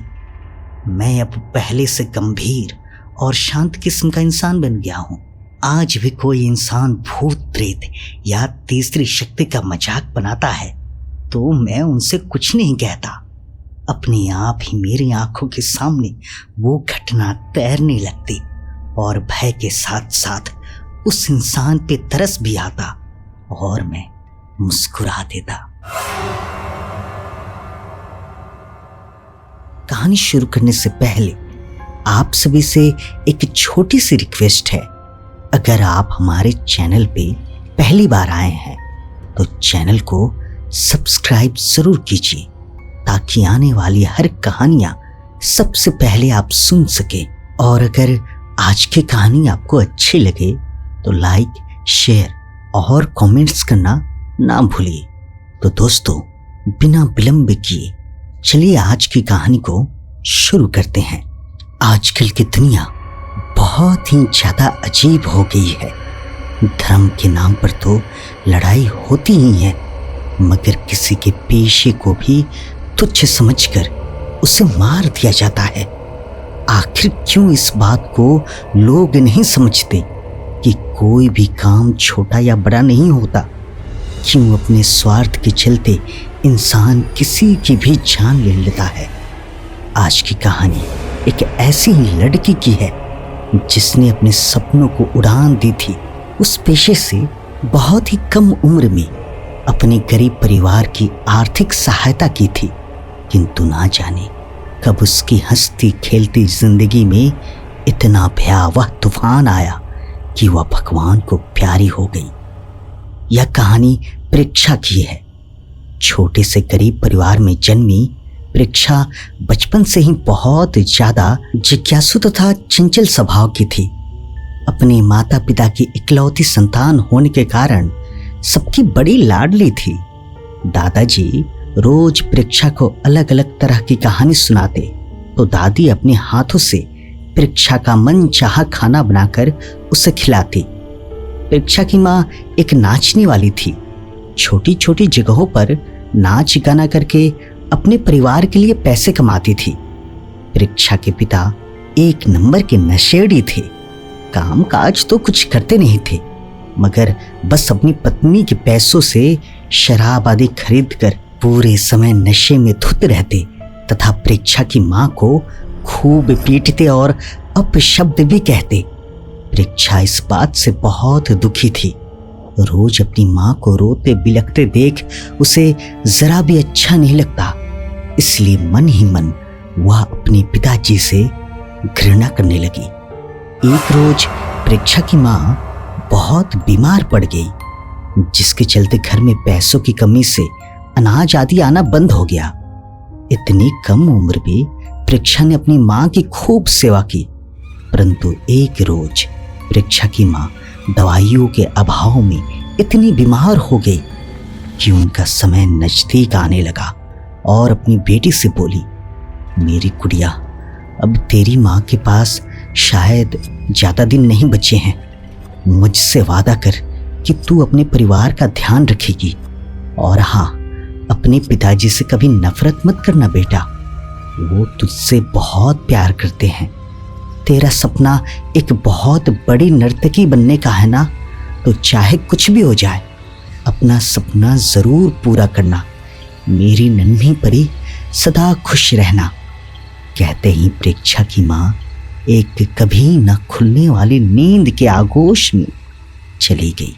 मैं अब पहले से गंभीर और शांत किस्म का इंसान बन गया हूँ। आज भी कोई इंसान भूत प्रेत या तीसरी शक्ति का मजाक बनाता है तो मैं उनसे कुछ नहीं कहता। अपने आप ही मेरी आंखों के सामने वो घटना तैरने लगती और भय के साथ साथ उस इंसान पे तरस भी आता और मैं मुस्कुरा देता। कहानी शुरू करने से पहले आप सभी से एक छोटी सी रिक्वेस्ट है। अगर आप हमारे चैनल पे पहली बार आए हैं तो चैनल को सब्सक्राइब जरूर कीजिए ताकि आने वाली हर कहानियां सबसे पहले आप सुन सके। और अगर आज की कहानी आपको अच्छी लगे तो लाइक, शेयर और कमेंट्स करना ना भूलिए। तो दोस्तों, बिना विलंब किए चलिए आज की कहानी को शुरू करते हैं। आजकल की दुनिया बहुत ही ज्यादा अजीब हो गई है। धर्म के नाम पर तो लड़ाई होती ही है, मगर किसी के पेशे को भी तुच्छ समझकर उसे मार दिया जाता है। आखिर क्यों इस बात को लोग नहीं समझते कि कोई भी काम छोटा या बड़ा नहीं होता? क्यों अपने स्वार्थ के चलते इंसान किसी की भी जान ले लेता है? आज की कहानी एक ऐसी ही लड़की की है जिसने अपने सपनों को उड़ान दी थी। उस पेशे से बहुत ही कम उम्र में अपने गरीब परिवार की आर्थिक सहायता की थी, किंतु ना जाने कब उसकी हंसती खेलती जिंदगी में इतना भयावह तूफान आया कि वह भगवान को प्यारी हो गई। यह कहानी परीक्षा की है। छोटे से गरीब परिवार में जन्मी परीक्षा बचपन से ही बहुत ज्यादा जिज्ञासु तथा चंचल स्वभाव की थी। अपने माता पिता की इकलौती संतान होने के कारण सबकी बड़ी लाडली थी। दादाजी रोज परीक्षा को अलग अलग तरह की कहानी सुनाते तो दादी अपने हाथों से परीक्षा का मनचाहा खाना बनाकर उसे खिलाती। परीक्षा की माँ एक नाचने वाली थी। छोटी छोटी जगहों पर नाच गाना करके अपने परिवार के लिए पैसे कमाती थी। परीक्षा के पिता एक नंबर के नशेड़ी थे। काम काज तो कुछ करते नहीं थे, मगर बस अपनी पत्नी के पैसों से शराब आदि खरीद कर पूरे समय नशे में धुत रहते तथा परीक्षा की माँ को खूब पीटते और अपशब्द भी कहते। परीक्षा इस बात से बहुत दुखी थी। रोज अपनी माँ को रोते बिलखते देख उसे जरा भी अच्छा नहीं लगता, इसलिए मन ही मन वह अपने पिताजी से घृणा करने लगी। एक रोज परीक्षा की माँ बहुत बीमार पड़ गई, जिसके चलते घर में पैसों की कमी से अनाज आदि आना बंद हो गया। इतनी कम उम्र में परीक्षा ने अपनी माँ की खूब सेवा की, परंतु एक रोज परीक्षा की माँ दवाइयों के अभाव में इतनी बीमार हो गई कि उनका समय नजदीक आने लगा और अपनी बेटी से बोली, मेरी गुड़िया, अब तेरी माँ के पास शायद ज्यादा दिन नहीं बचे हैं। मुझसे वादा कर कि तू अपने परिवार का ध्यान रखेगी, और हाँ, अपने पिताजी से कभी नफरत मत करना बेटा। वो तुझसे बहुत प्यार करते हैं। तेरा सपना एक बहुत बड़ी नर्तकी बनने का है ना, तो चाहे कुछ भी हो जाए अपना सपना जरूर पूरा करना। मेरी नन्ही परी, सदा खुश रहना। कहते ही परीक्षा की माँ एक कभी न खुलने वाली नींद के आगोश में चली गई।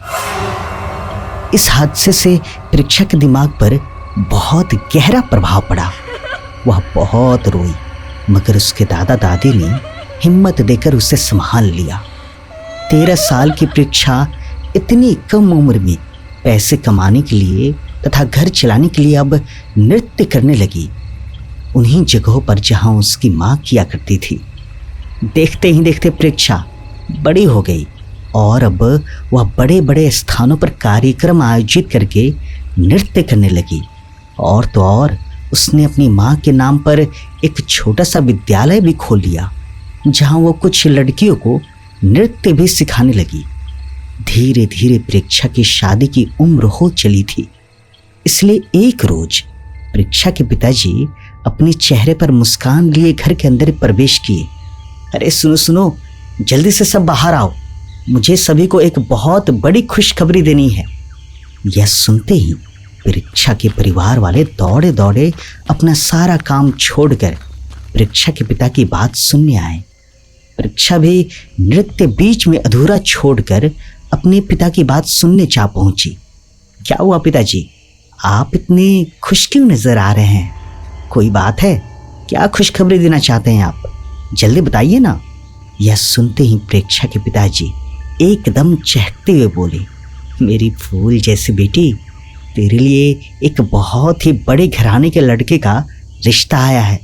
इस हादसे से परीक्षा के दिमाग पर बहुत गहरा प्रभाव पड़ा। वह बहुत रोई, मगर उसके दादा दादी ने हिम्मत देकर उसे संभाल लिया। 13 साल की परीक्षा इतनी कम उम्र में पैसे कमाने के लिए तथा घर चलाने के लिए अब नृत्य करने लगी, उन्हीं जगहों पर जहां उसकी माँ किया करती थी। देखते ही देखते परीक्षा बड़ी हो गई और अब वह बड़े बड़े स्थानों पर कार्यक्रम आयोजित करके नृत्य करने लगी। और तो और उसने अपनी माँ के नाम पर एक छोटा सा विद्यालय भी खोल लिया, जहाँ वो कुछ लड़कियों को नृत्य भी सिखाने लगी। धीरे धीरे परीक्षा की शादी की उम्र हो चली थी, इसलिए एक रोज परीक्षा के पिताजी अपने चेहरे पर मुस्कान लिए घर के अंदर प्रवेश किए। अरे सुनो सुनो, जल्दी से सब बाहर आओ, मुझे सभी को एक बहुत बड़ी खुशखबरी देनी है। यह सुनते ही परीक्षा के परिवार वाले दौड़े दौड़े अपना सारा काम छोड़कर परीक्षा के पिता की बात सुनने आए। परीक्षा भी नृत्य बीच में अधूरा छोड़कर अपने पिता की बात सुनने जा पहुंची। क्या हुआ पिताजी, आप इतने खुश क्यों नजर आ रहे हैं? कोई बात है? क्या खुशखबरी देना चाहते हैं आप? जल्दी बताइए ना। यह सुनते ही परीक्षा के पिताजी एकदम चहकते हुए बोले, मेरी फूल जैसी बेटी, तेरे लिए एक बहुत ही बड़े घराने के लड़के का रिश्ता आया है।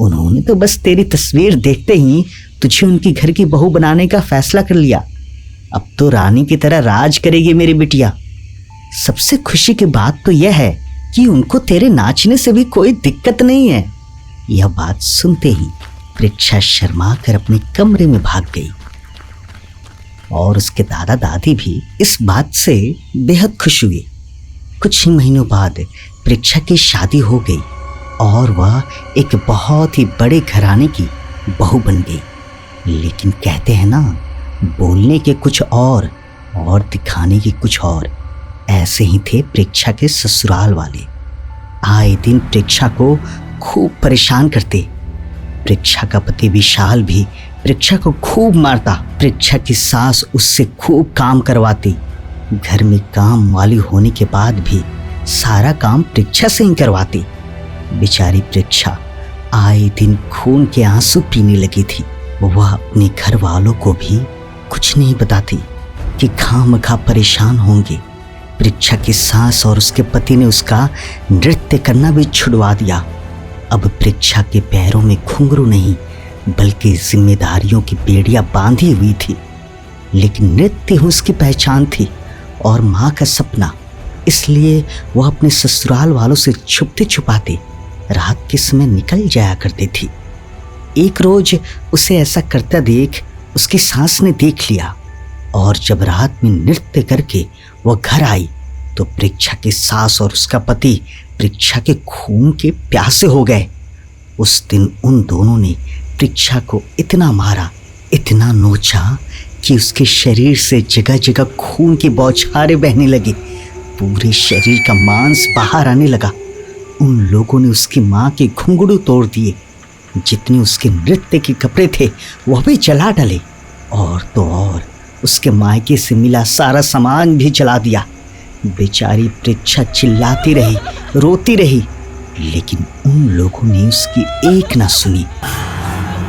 उन्होंने तो बस तेरी तस्वीर देखते ही तुझे उनकी घर की बहू बनाने का फैसला कर लिया। अब तो रानी की तरह राज करेगी मेरी बिटिया। सबसे खुशी की बात तो यह है कि उनको तेरे नाचने से भी कोई दिक्कत नहीं है। यह बात सुनते ही परीक्षा शर्मा कर अपने कमरे में भाग गई और उसके दादा दादी भी इस बात से बेहद खुश हुए। कुछ ही महीनों बाद परीक्षा की शादी हो गई और वह एक बहुत ही बड़े घराने की बहू बन गई। लेकिन कहते हैं ना, बोलने के कुछ और दिखाने के कुछ और। ऐसे ही थे परीक्षा के ससुराल वाले। आए दिन परीक्षा को खूब परेशान करते। परीक्षा का पति विशाल भी परीक्षा को खूब मारता। परीक्षा की सास उससे खूब काम करवाती। घर में काम वाली होने के बाद भी सारा काम परीक्षा से ही करवाती। बेचारी परीक्षा आए दिन खून के आंसू पीने लगी थी। वह अपने घर वालों को भी कुछ नहीं बताती कि खामखा परेशान होंगे। परीक्षा की सास और उसके पति ने उसका नृत्य करना भी छुड़वा दिया। अब परीक्षा के पैरों में घुंघरू नहीं बल्कि जिम्मेदारियों की बेड़ियां बांधी हुई थी। लेकिन नृत्य उसकी पहचान थी और माँ का सपना। इसलिए वह अपने ससुराल वालों से छुपते छुपाते रात के समय निकल जाया करती थी। एक रोज उसे ऐसा करता देख उसकी सास ने देख लिया और जब रात में नृत्य करके वह घर आई तो परीक्षा की सास और उसका पति परीक्षा के खून के प्यासे हो गए। उस दिन उन दोनों ने परीक्षा को इतना मारा, इतना नोचा कि उसके शरीर से जगह जगह खून की बौछारें बहने लगी। पूरे शरीर का मांस बाहर आने लगा। उन लोगों ने उसकी माँ के घुंघरू तोड़ दिए। जितने उसके नृत्य के कपड़े थे वह भी जला डाले और तो और उसके मायके से मिला सारा सामान भी जला दिया। बेचारी परीक्षा चिल्लाती रही, रोती रही, लेकिन उन लोगों ने उसकी एक ना सुनी।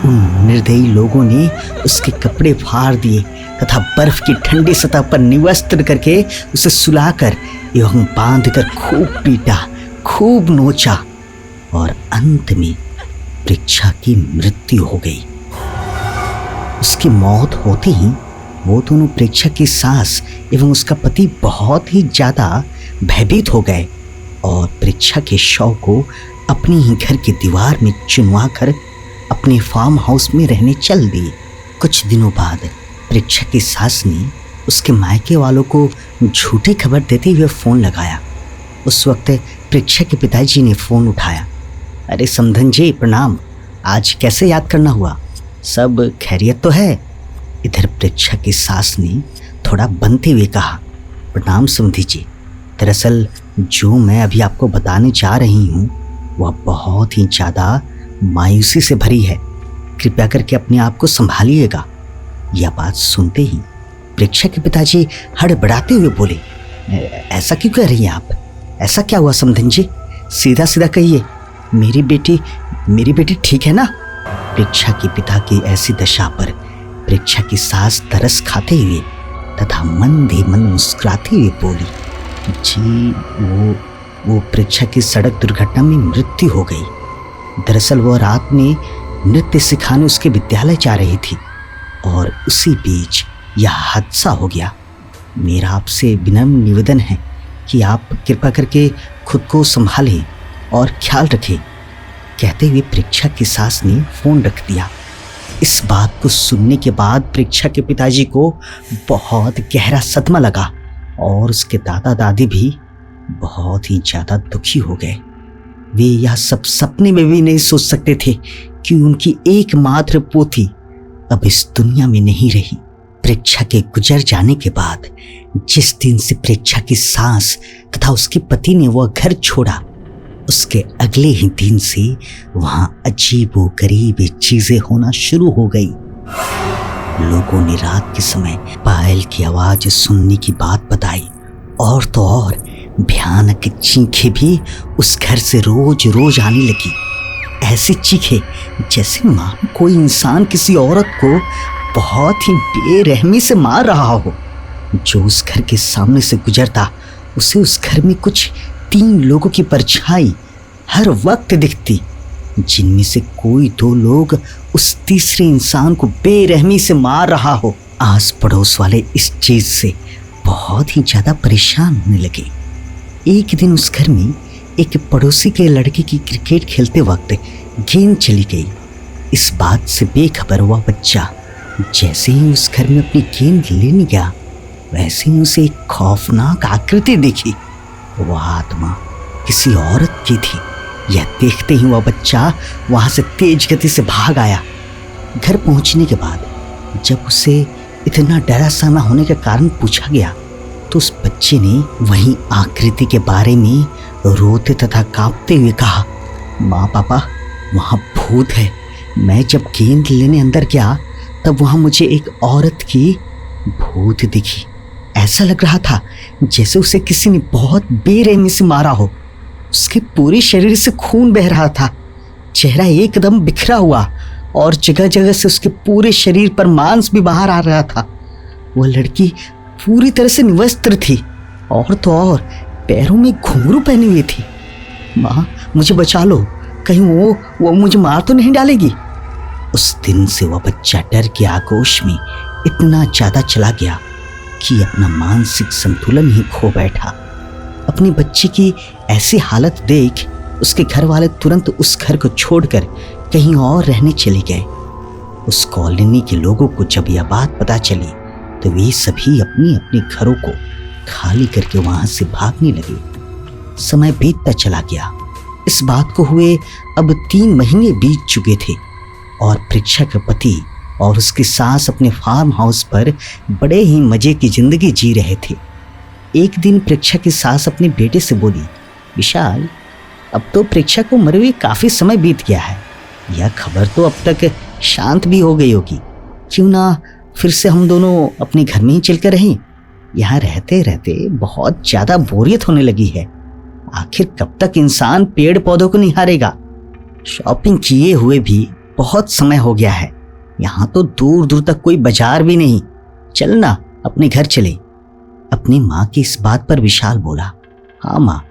उन निर्दयी लोगों ने उसके कपड़े फाड़ दिए तथा बर्फ की ठंडी सतह पर निवस्त्र करके उसे सुलाकर एवं बांधकर खूब पीटा, खूब नोचा और अंत में परीक्षा की मृत्यु हो गई। उसकी मौत होते ही वो दोनों परीक्षा की सास एवं उसका पति बहुत ही ज्यादा भयभीत हो गए और परीक्षा के शव को अपने ही घर की दीवार में चुनवा कर अपने फार्म हाउस में रहने चल दिए। कुछ दिनों बाद परीक्षा की सास ने उसके मायके वालों को झूठी खबर देते हुए फ़ोन लगाया। उस वक्त परीक्षा के पिताजी ने फ़ोन उठाया। अरे समधन जी प्रणाम, आज कैसे याद करना हुआ? सब खैरियत तो है? इधर परीक्षा की सास ने थोड़ा बनते हुए कहा। प्रणाम समधी जी, दरअसल जो मैं अभी आपको बताने जा रही हूँ वह बहुत ही ज़्यादा मायूसी से भरी है। कृपया करके अपने आप को संभालिएगा। यह बात सुनते ही परीक्षा के पिताजी हड़बड़ाते हुए बोले, ऐसा क्यों कह रही हैं आप? ऐसा क्या हुआ समधन जी? सीधा सीधा कहिए। मेरी बेटी ठीक है ना? परीक्षा के पिता की ऐसी दशा पर परीक्षा की सास तरस खाते हुए तथा मंद मन मुस्कुराते हुए बोली, जी वो परीक्षा की सड़क दुर्घटना में मृत्यु हो गई। दरअसल वो रात में नृत्य सिखाने उसके विद्यालय जा रही थी और उसी बीच यह हादसा हो गया। मेरा आपसे विनम्र निवेदन है कि आप कृपा करके खुद को संभालें और ख्याल रखें। कहते हुए परीक्षा की सास ने फ़ोन रख दिया। इस बात को सुनने के बाद परीक्षा के पिताजी को बहुत गहरा सदमा लगा और उसके दादा दादी भी बहुत ही ज़्यादा दुखी हो गए। वे यह सब सपने में भी नहीं सोच सकते थे कि उनकी एकमात्र पोती अब इस दुनिया में नहीं रही। परीक्षा के गुजर जाने के बाद जिस दिन से परीक्षा की सास तथा उसके पति ने वह घर छोड़ा, उसके अगले ही दिन से वहां अजीबो गरीब चीजें होना शुरू हो गई। लोगों ने रात के समय पायल की आवाज सुनने की बात बताई और तो और भयानक चीखें भी उस घर से रोज रोज आने लगी। ऐसी चीखें जैसे मानो कोई इंसान किसी औरत को बहुत ही बेरहमी से मार रहा हो। जो उस घर के सामने से गुजरता उसे उस घर में कुछ 3 लोगों की परछाई हर वक्त दिखती, जिनमें से कोई 2 लोग उस तीसरे इंसान को बेरहमी से मार रहा हो। आस पड़ोस वाले इस चीज से बहुत ही ज्यादा परेशान होने लगे। एक दिन उस घर में एक पड़ोसी के लड़के की क्रिकेट खेलते वक्त गेंद चली गई। इस बात से बेखबर हुआ बच्चा जैसे ही उस घर में अपनी गेंद लेने गया, वैसे ही उसे एक खौफनाक आकृति दिखी। वह आत्मा किसी औरत की थी। यह देखते ही वह बच्चा वहां से तेज गति से भाग आया। घर पहुंचने के बाद जब उसे इतना डरा सहमा होने का कारण पूछा गया, तो उस बच्चे ने वही आकृति के बारे में रोते तथा कांपते हुए कहा, माँ पापा, वहाँ भूत है। मैं जब गेंद लेने अंदर गया तब वहाँ मुझे एक औरत की भूत दिखी। ऐसा लग रहा था जैसे उसे किसी ने बहुत बेरहमी से मारा हो। उसके पूरे शरीर से खून बह रहा था, चेहरा एकदम बिखरा हुआ और जगह जगह से उसके पूरे शरीर पर मांस भी बाहर आ रहा था। वह लड़की पूरी तरह से निवस्त्र थी और तो और पैरों में घुंघरू पहनी हुई थी। माँ, मुझे बचा लो, कहीं वो मुझे मार तो नहीं डालेगी। उस दिन से वह बच्चा डर के आगोश में इतना ज्यादा चला गया कि अपना मानसिक संतुलन ही खो बैठा। अपनी बच्ची की ऐसी हालत देख उसके घर वाले तुरंत उस घर को छोड़कर कहीं और रहने चले गए। उस कॉलोनी के लोगों को जब यह बात पता चली तो वे सभी अपने अपने घरों को खाली करके वहां से भागने लगे। समय बीतता चला गया। इस बात को हुए अब 3 महीने बीत चुके थे और परीक्षा का पति और उसकी सास अपने फार्म हाउस पर बड़े ही मजे की जिंदगी जी रहे थे। एक दिन परीक्षा की सास अपने बेटे से बोली, विशाल, अब तो परीक्षा को मरे हुए काफी समय बीत गया है। यह खबर तो अब तक शांत भी हो गई होगी। क्यों ना फिर से हम दोनों अपने घर में ही चलकर रहें। यहाँ रहते रहते बहुत ज्यादा बोरियत होने लगी है। आखिर कब तक इंसान पेड़ पौधों को निहारेगा। शॉपिंग किए हुए भी बहुत समय हो गया है। यहाँ तो दूर दूर तक कोई बाजार भी नहीं। चल ना अपने घर चले। अपनी माँ की इस बात पर विशाल बोला, हाँ माँ,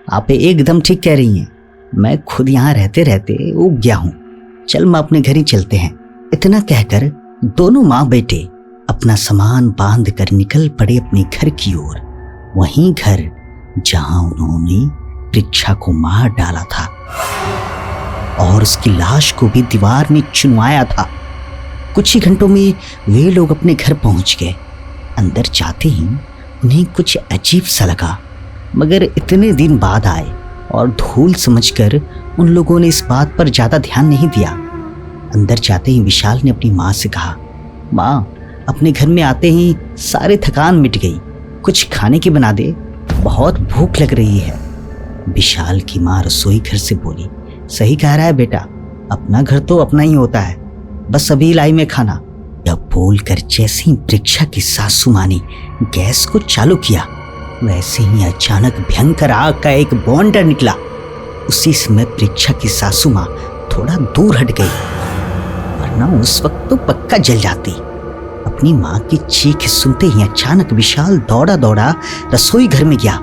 आप एकदम ठीक कह रही हैं। मैं खुद यहाँ रहते रहते ऊब गया हूँ। चल माँ, अपने घर ही चलते हैं। इतना कहकर दोनों माँ बेटे अपना सामान बांध कर निकल पड़े अपने घर की ओर। वहीं घर जहां उन्होंने परीक्षा को मार डाला था और उसकी लाश को भी दीवार में चुनवाया था। कुछ ही घंटों में वे लोग अपने घर पहुंच गए। अंदर जाते ही उन्हें कुछ अजीब सा लगा, मगर इतने दिन बाद आए और धूल समझकर उन लोगों ने इस बात पर ज्यादा ध्यान नहीं दिया। अंदर जाते ही विशाल ने अपनी माँ से कहा, माँ, अपने घर में आते ही सारी थकान मिट गई। कुछ खाने की बना दे, बहुत भूख लग रही है। विशाल की माँ रसोई घर से बोली, सही कह रहा है बेटा, अपना घर तो अपना ही होता है, बस अभी लाई में खाना। यह बोलकर जैसे ही परीक्षा की सासू माँ ने गैस को चालू किया, वैसे ही अचानक भयंकर आग का एक बॉन्डर निकला। उसी समय परीक्षा की सासू माँ थोड़ा दूर हट गई, वरना उस वक्त तो पक्का जल जाती। अपनी माँ की चीख सुनते ही अचानक विशाल दौड़ा दौड़ा रसोई घर में गया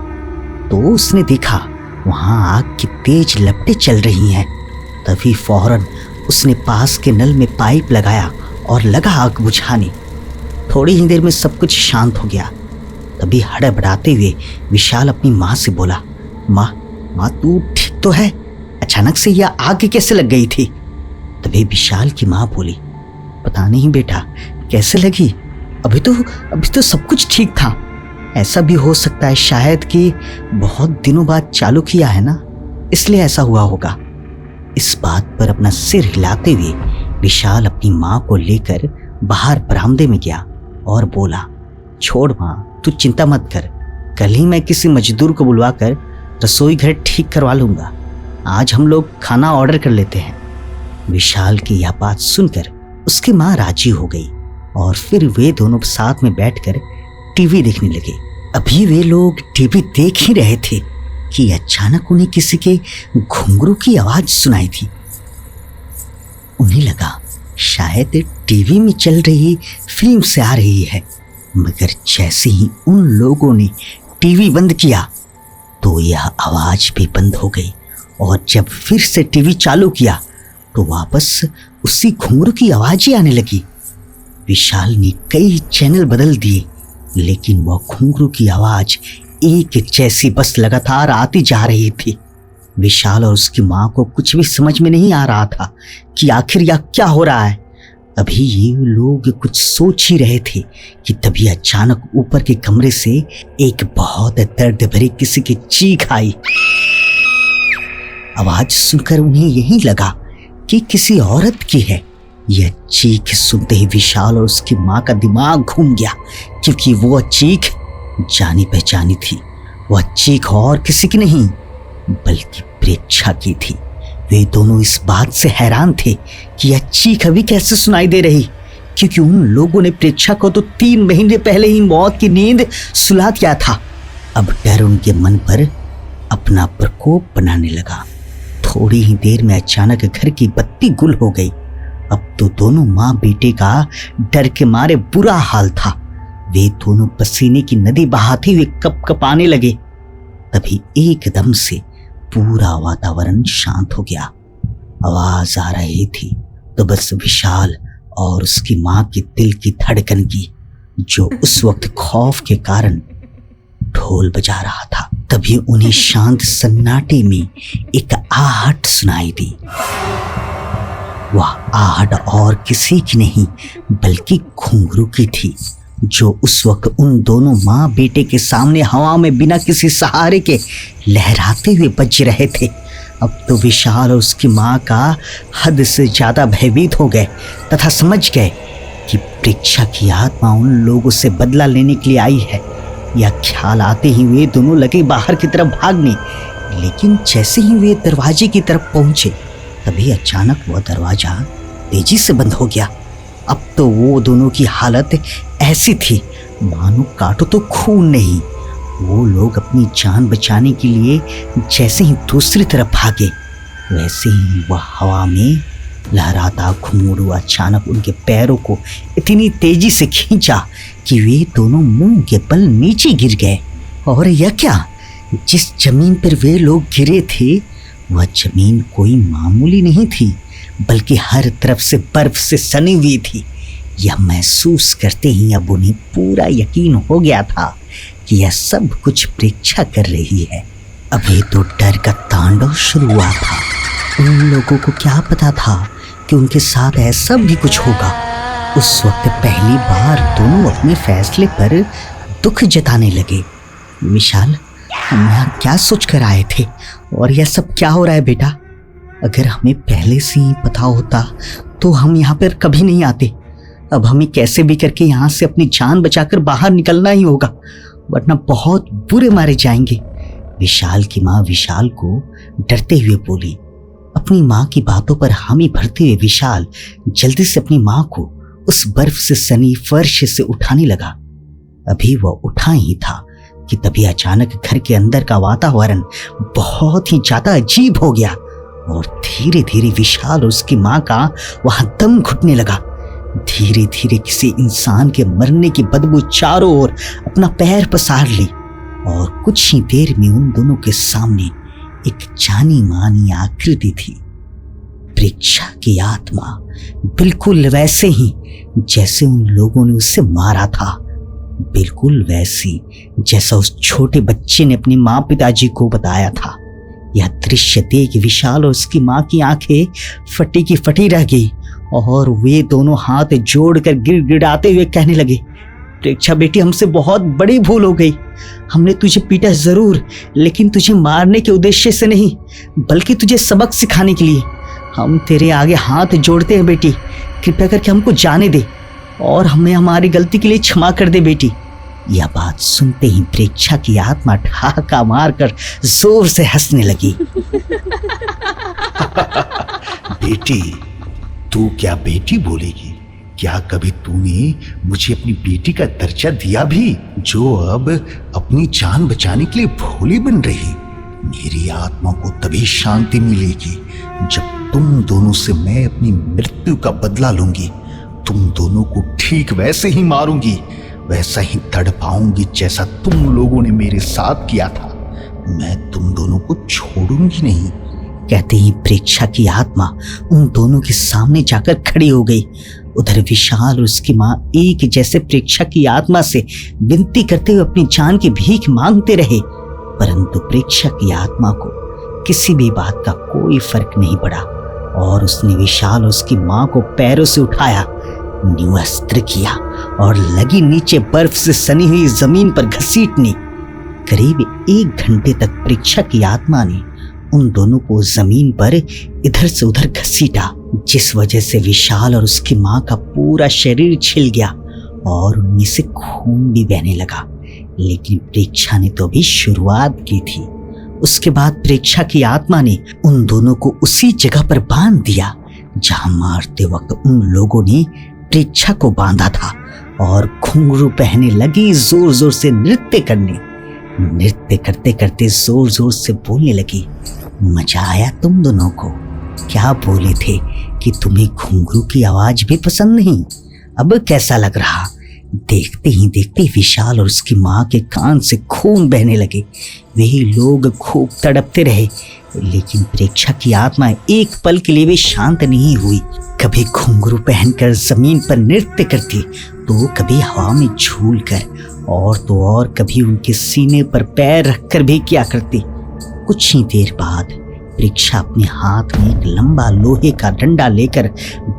तो उसने देखा वहां आग की तेज लपटें चल रही हैं। तभी फौरन उसने पास के नल में पाइप लगाया और लगा आग बुझाने। थोड़ी ही देर में सब कुछ शांत हो गया। तभी हड़बड़ाते हुए विशाल अपनी माँ से बोला, माँ तू ठीक तो है? अचानक से यह आग कैसे लग गई थी? तभी विशाल की माँ बोली, पता नहीं बेटा कैसे लगी, अभी तो सब कुछ ठीक था। ऐसा भी हो सकता है शायद कि बहुत दिनों बाद चालू किया है ना, इसलिए ऐसा हुआ होगा। इस बात पर अपना सिर हिलाते हुए विशाल अपनी माँ को लेकर बाहर बरामदे में गया और बोला, छोड़ माँ, तू चिंता मत कर, कल ही मैं किसी मजदूर को बुलवाकर रसोई घर ठीक करवा लूंगा। आज हम लोग खाना ऑर्डर कर लेते हैं। विशाल की यह बात सुनकर उसकी माँ राजी हो गई और फिर वे दोनों साथ में बैठकर टीवी देखने लगे। अभी वे लोग टीवी देख ही रहे थे कि अचानक उन्हें किसी के घुंघरू की आवाज सुनाई थी। उन्हें लगा शायद टीवी में चल रही फिल्म से आ रही है, मगर जैसे ही उन लोगों ने टीवी बंद किया तो यह आवाज भी बंद हो गई, और जब फिर से टीवी चालू किया तो वापस उसी घुंघरू की आवाज ही आने लगी। विशाल ने कई चैनल बदल दिए, लेकिन वह घुंघरू की आवाज एक जैसी बस लगातार आती जा रही थी। विशाल और उसकी माँ को कुछ भी समझ में नहीं आ रहा था कि आखिर यह क्या हो रहा है। अभी ये लोग कुछ सोच ही रहे थे कि तभी अचानक ऊपर के कमरे से एक बहुत दर्द भरी किसी की चीख आई। आवाज सुनकर उन्हें यही लगा कि किसी औरत की है। यह चीख सुनते ही विशाल और उसकी माँ का दिमाग घूम गया, क्योंकि वो चीख जानी पहचानी थी। वह चीख और किसी की नहीं बल्कि प्रेक्षा की थी। वे दोनों इस बात से हैरान थे कि यह चीख अभी कैसे सुनाई दे रही, क्योंकि उन लोगों ने प्रेक्षा को तो 3 महीने पहले ही मौत की नींद सुला दिया था। अब डर उनके मन पर अपना प्रकोप बनाने लगा। थोड़ी ही देर में अचानक घर की बत्ती गुल हो गई। अब तो दोनों माँ बेटे का डर के मारे बुरा हाल था। वे दोनों पसीने की नदी बहाते हुए कपकपाने लगे। तभी एकदम से पूरा वातावरण शांत हो गया। आवाज आ रही थी तो बस विशाल और उसकी माँ की दिल की धड़कन की, जो उस वक्त खौफ के कारण ढोल बजा रहा था। तभी उन्हें शांत सन्नाटे में एक आहट सुनाई दी। वह आहट और किसी की नहीं बल्कि घुंघरू की थी, जो उस वक्त उन दोनों माँ बेटे के सामने हवा में बिना किसी सहारे के लहराते हुए बज रहे थे। अब तो विशाल और उसकी माँ का हद से ज्यादा भयभीत हो गए तथा समझ गए कि प्रेक्षा की आत्मा उन लोगों से बदला लेने के लिए आई है। यह ख्याल आते ही वे दोनों लगे बाहर की तरफ भागने, लेकिन जैसे ही वे दरवाजे की तरफ पहुंचे तभी अचानक वह दरवाजा तेजी से बंद हो गया। अब तो वो दोनों की हालत ऐसी थी मानो काटो तो खून नहीं। वो लोग अपनी जान बचाने के लिए जैसे ही दूसरी तरफ भागे, वैसे ही वह हवा में लहराता घुंघरू अचानक उनके पैरों को इतनी तेजी से खींचा कि वे दोनों मुंह के बल नीचे गिर गए। और यह क्या, जिस जमीन पर वे लोग गिरे थे वह जमीन कोई मामूली नहीं थी, बल्कि हर तरफ से बर्फ से सनी हुई थी। यह महसूस करते ही अब उन्हें पूरा यकीन हो गया था कि यह सब कुछ प्रेक्षा कर रही है। अभी तो डर का तांडव शुरू हुआ था। उन लोगों को क्या पता था कि उनके साथ ऐसा भी कुछ होगा। उस वक्त पहली बार दोनों अपने फैसले पर दुख जताने लगे। विशाल, हम यहाँ क्या सोच कर आए थे और यह सब क्या हो रहा है बेटा? अगर हमें पहले से ही पता होता तो हम यहाँ पर कभी नहीं आते। अब हमें कैसे भी करके यहाँ से अपनी जान बचाकर बाहर निकलना ही होगा, वरना बहुत बुरे मारे जाएंगे। विशाल की माँ विशाल को डरते हुए बोली। अपनी माँ की बातों पर हामी भरते हुए विशाल जल्दी से अपनी माँ को उस बर्फ से सनी फर्श से उठाने लगा। अभी वह उठा ही था कि तभी अचानक घर के अंदर का वातावरण बहुत ही ज्यादा अजीब हो गया और धीरे धीरे विशाल और उसकी माँ का वहां दम घुटने लगा। धीरे धीरे किसी इंसान के मरने की बदबू चारों ओर अपना पैर पसार ली और कुछ ही देर में उन दोनों के सामने एक जानी मानी आकृति थी। प्रेक्षा की आत्मा, बिल्कुल वैसे ही जैसे उन लोगों ने उसे मारा था, बिल्कुल वैसी जैसा उस छोटे बच्चे ने अपनी माँ पिताजी को बताया था। यह दृश्य देख विशाल और उसकी माँ की आंखें फटी की फटी रह गई और वे दोनों हाथ जोड़कर गिड़गिड़ाते हुए कहने लगे, प्रेक्षा बेटी, हमसे बहुत बड़ी भूल हो गई। हमने तुझे पीटा जरूर, लेकिन तुझे मारने के उद्देश्य से नहीं, बल्कि तुझे सबक सिखाने के लिए। हम तेरे आगे हाथ जोड़ते हैं बेटी, कृपया करके हमको जाने दे और हमें हमारी गलती के लिए क्षमा कर दे बेटी। यह बात सुनते ही प्रेक्षा की आत्मा ठहाका मारकर जोर से हंसने लगी। बेटी, तू क्या बेटी बोलेगी? क्या कभी तूने मुझे अपनी बेटी का दर्जा दिया भी, जो अब अपनी जान बचाने के लिए भोली बन रही? मेरी आत्मा को तभी शांति मिलेगी जब तुम दोनों से मैं अपनी मृत्यु का बदला लूंगी। तुम दोनों को ठीक वैसे ही मारूंगी वैसा ही तड़पाऊंगी जैसा तुम लोगों ने मेरे साथ किया था। मैं तुम दोनों को छोड़ूंगी नहीं। कहते ही प्रेक्षा की आत्मा उन दोनों के सामने जाकर खड़ी हो गई। उधर विशाल और उसकी माँ एक जैसे प्रेक्षा की आत्मा से विनती करते हुए अपनी जान की भीख मांगते रहे, परंतु प्रेक्षा की आत्मा को किसी भी बात का कोई फर्क नहीं पड़ा और उसने विशाल और उसकी माँ को पैरों से उठाया, निवस्त्र किया और लगी नीचे बर्फ से सनी हुई जमीन पर घसीटने। करीब 1 घंटे तक प्रेक्षा की आत्मा ने उन दोनों को जमीन पर इधर से उधर घसीटा, जिस वजह से विशाल और उसकी माँ का पूरा शरीर छिल गया और उनमें से खून भी बहने लगा। लेकिन प्रेक्षा ने तो अभी शुरुआत की थी। उसके बाद प्रेक्षा की आत्मा ने उन दोनों को उसी जगह पर बांध दिया जहां मारते वक्त उन लोगों ने प्रेक्षा को बांधा था और घुंघरू पहने लगी जोर जोर से नृत्य करने। नृत्य करते करते जोर जोर से बोलने लगी, मजा आया तुम दोनों को? क्या बोले थे कि तुम्हें घुंघरू की आवाज भी पसंद नहीं? अब कैसा लग रहा? देखते ही देखते विशाल और उसकी माँ के कान से खून बहने लगे। वही लोग खूब तड़पते रहे, लेकिन प्रेक्षा की आत्मा एक पल के लिए भी शांत नहीं हुई। कभी घुंघरू पहनकर जमीन पर नृत्य करती, तो कभी हवा में झूलकर, और तो और कभी उनके सीने पर पैर रखकर भी किया करती। कुछ ही देर बाद प्रेक्षा अपने हाथ में एक लंबा लोहे का डंडा लेकर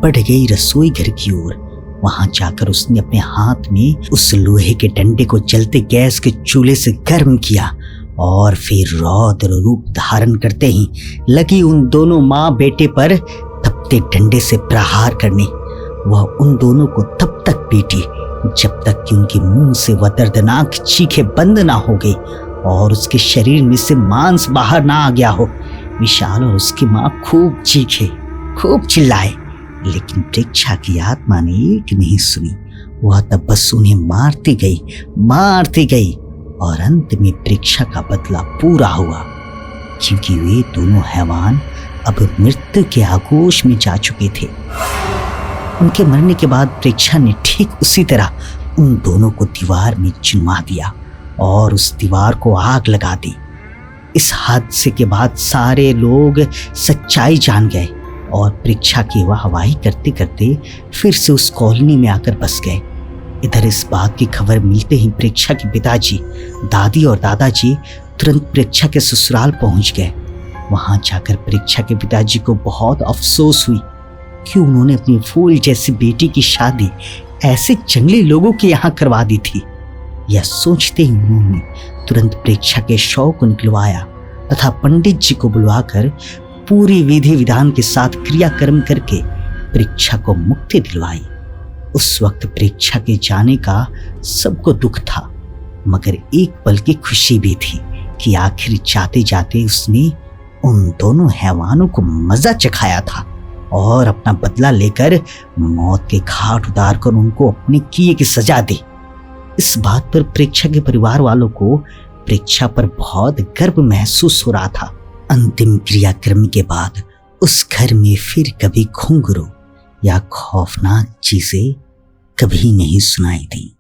बढ़ गई रसोई घर की ओर। वहां जाकर उसने अपने हाथ में उस लोहे के डंडे को जलते गैस के चूल्हे से गर्म किया और फिर रौद्र रूप धारण करते ही लगी उन दोनों माँ बेटे पर तपते डंडे से प्रहार करने। वह उन दोनों को तब तक पीटी जब तक कि उनके मुंह से वह दर्दनाक चीखें बंद ना हो गई और उसके शरीर में से मांस बाहर ना आ गया हो। विशाल और उसकी माँ खूब चीखे, खूब चिल्लाए, लेकिन प्रेक्षा की आत्मा ने एक नहीं सुनी। वह तब बस उन्हें मारती गई और अंत में प्रेक्षा का बदला पूरा हुआ, क्योंकि वे दोनों हैवान अब मृत्यु के आगोश में जा चुके थे। उनके मरने के बाद प्रेक्षा ने ठीक उसी तरह उन दोनों को दीवार में चुनवा दिया और उस दीवार को आग लगा दी। इस हादसे के बाद सारे लोग सच्चाई जान गए और प्रेक्षा की वाहवाही करते करते फिर से उस कॉलोनी में आकर बस गए। इधर इस बात की खबर मिलते ही प्रेक्षा के पिताजी, दादी और दादाजी तुरंत प्रेक्षा के ससुराल पहुंच गए। वहां जाकर प्रेक्षा के पिताजी को बहुत अफसोस हुई कि उन्होंने अपनी फूल जैसी बेटी की शादी ऐसे जंगली लोगों के यहाँ करवा दी थी। यह सोचते ही उन्होंने तुरंत प्रेक्षा के शव को निकलवाया तथा पंडित जी को बुलवाकर पूरी विधि विधान के साथ क्रियाकर्म करके प्रेक्षा को मुक्ति दिलवाई। उस वक्त प्रेक्षा के जाने का सबको दुख था, मगर एक पल की खुशी भी थी कि आखिर जाते जाते उसने उन दोनों हैवानों को मजा चखाया था और अपना बदला लेकर मौत के घाट उतार कर उनको अपने किए की सजा दी। इस बात पर प्रेक्षा के परिवार वालों को प्रेक्षा पर बहुत गर्व महसूस हो रहा था। अंतिम क्रियाक्रम के बाद उस घर में फिर कभी घुंघरू या खौफनाक चीजें कभी नहीं सुनाई दी।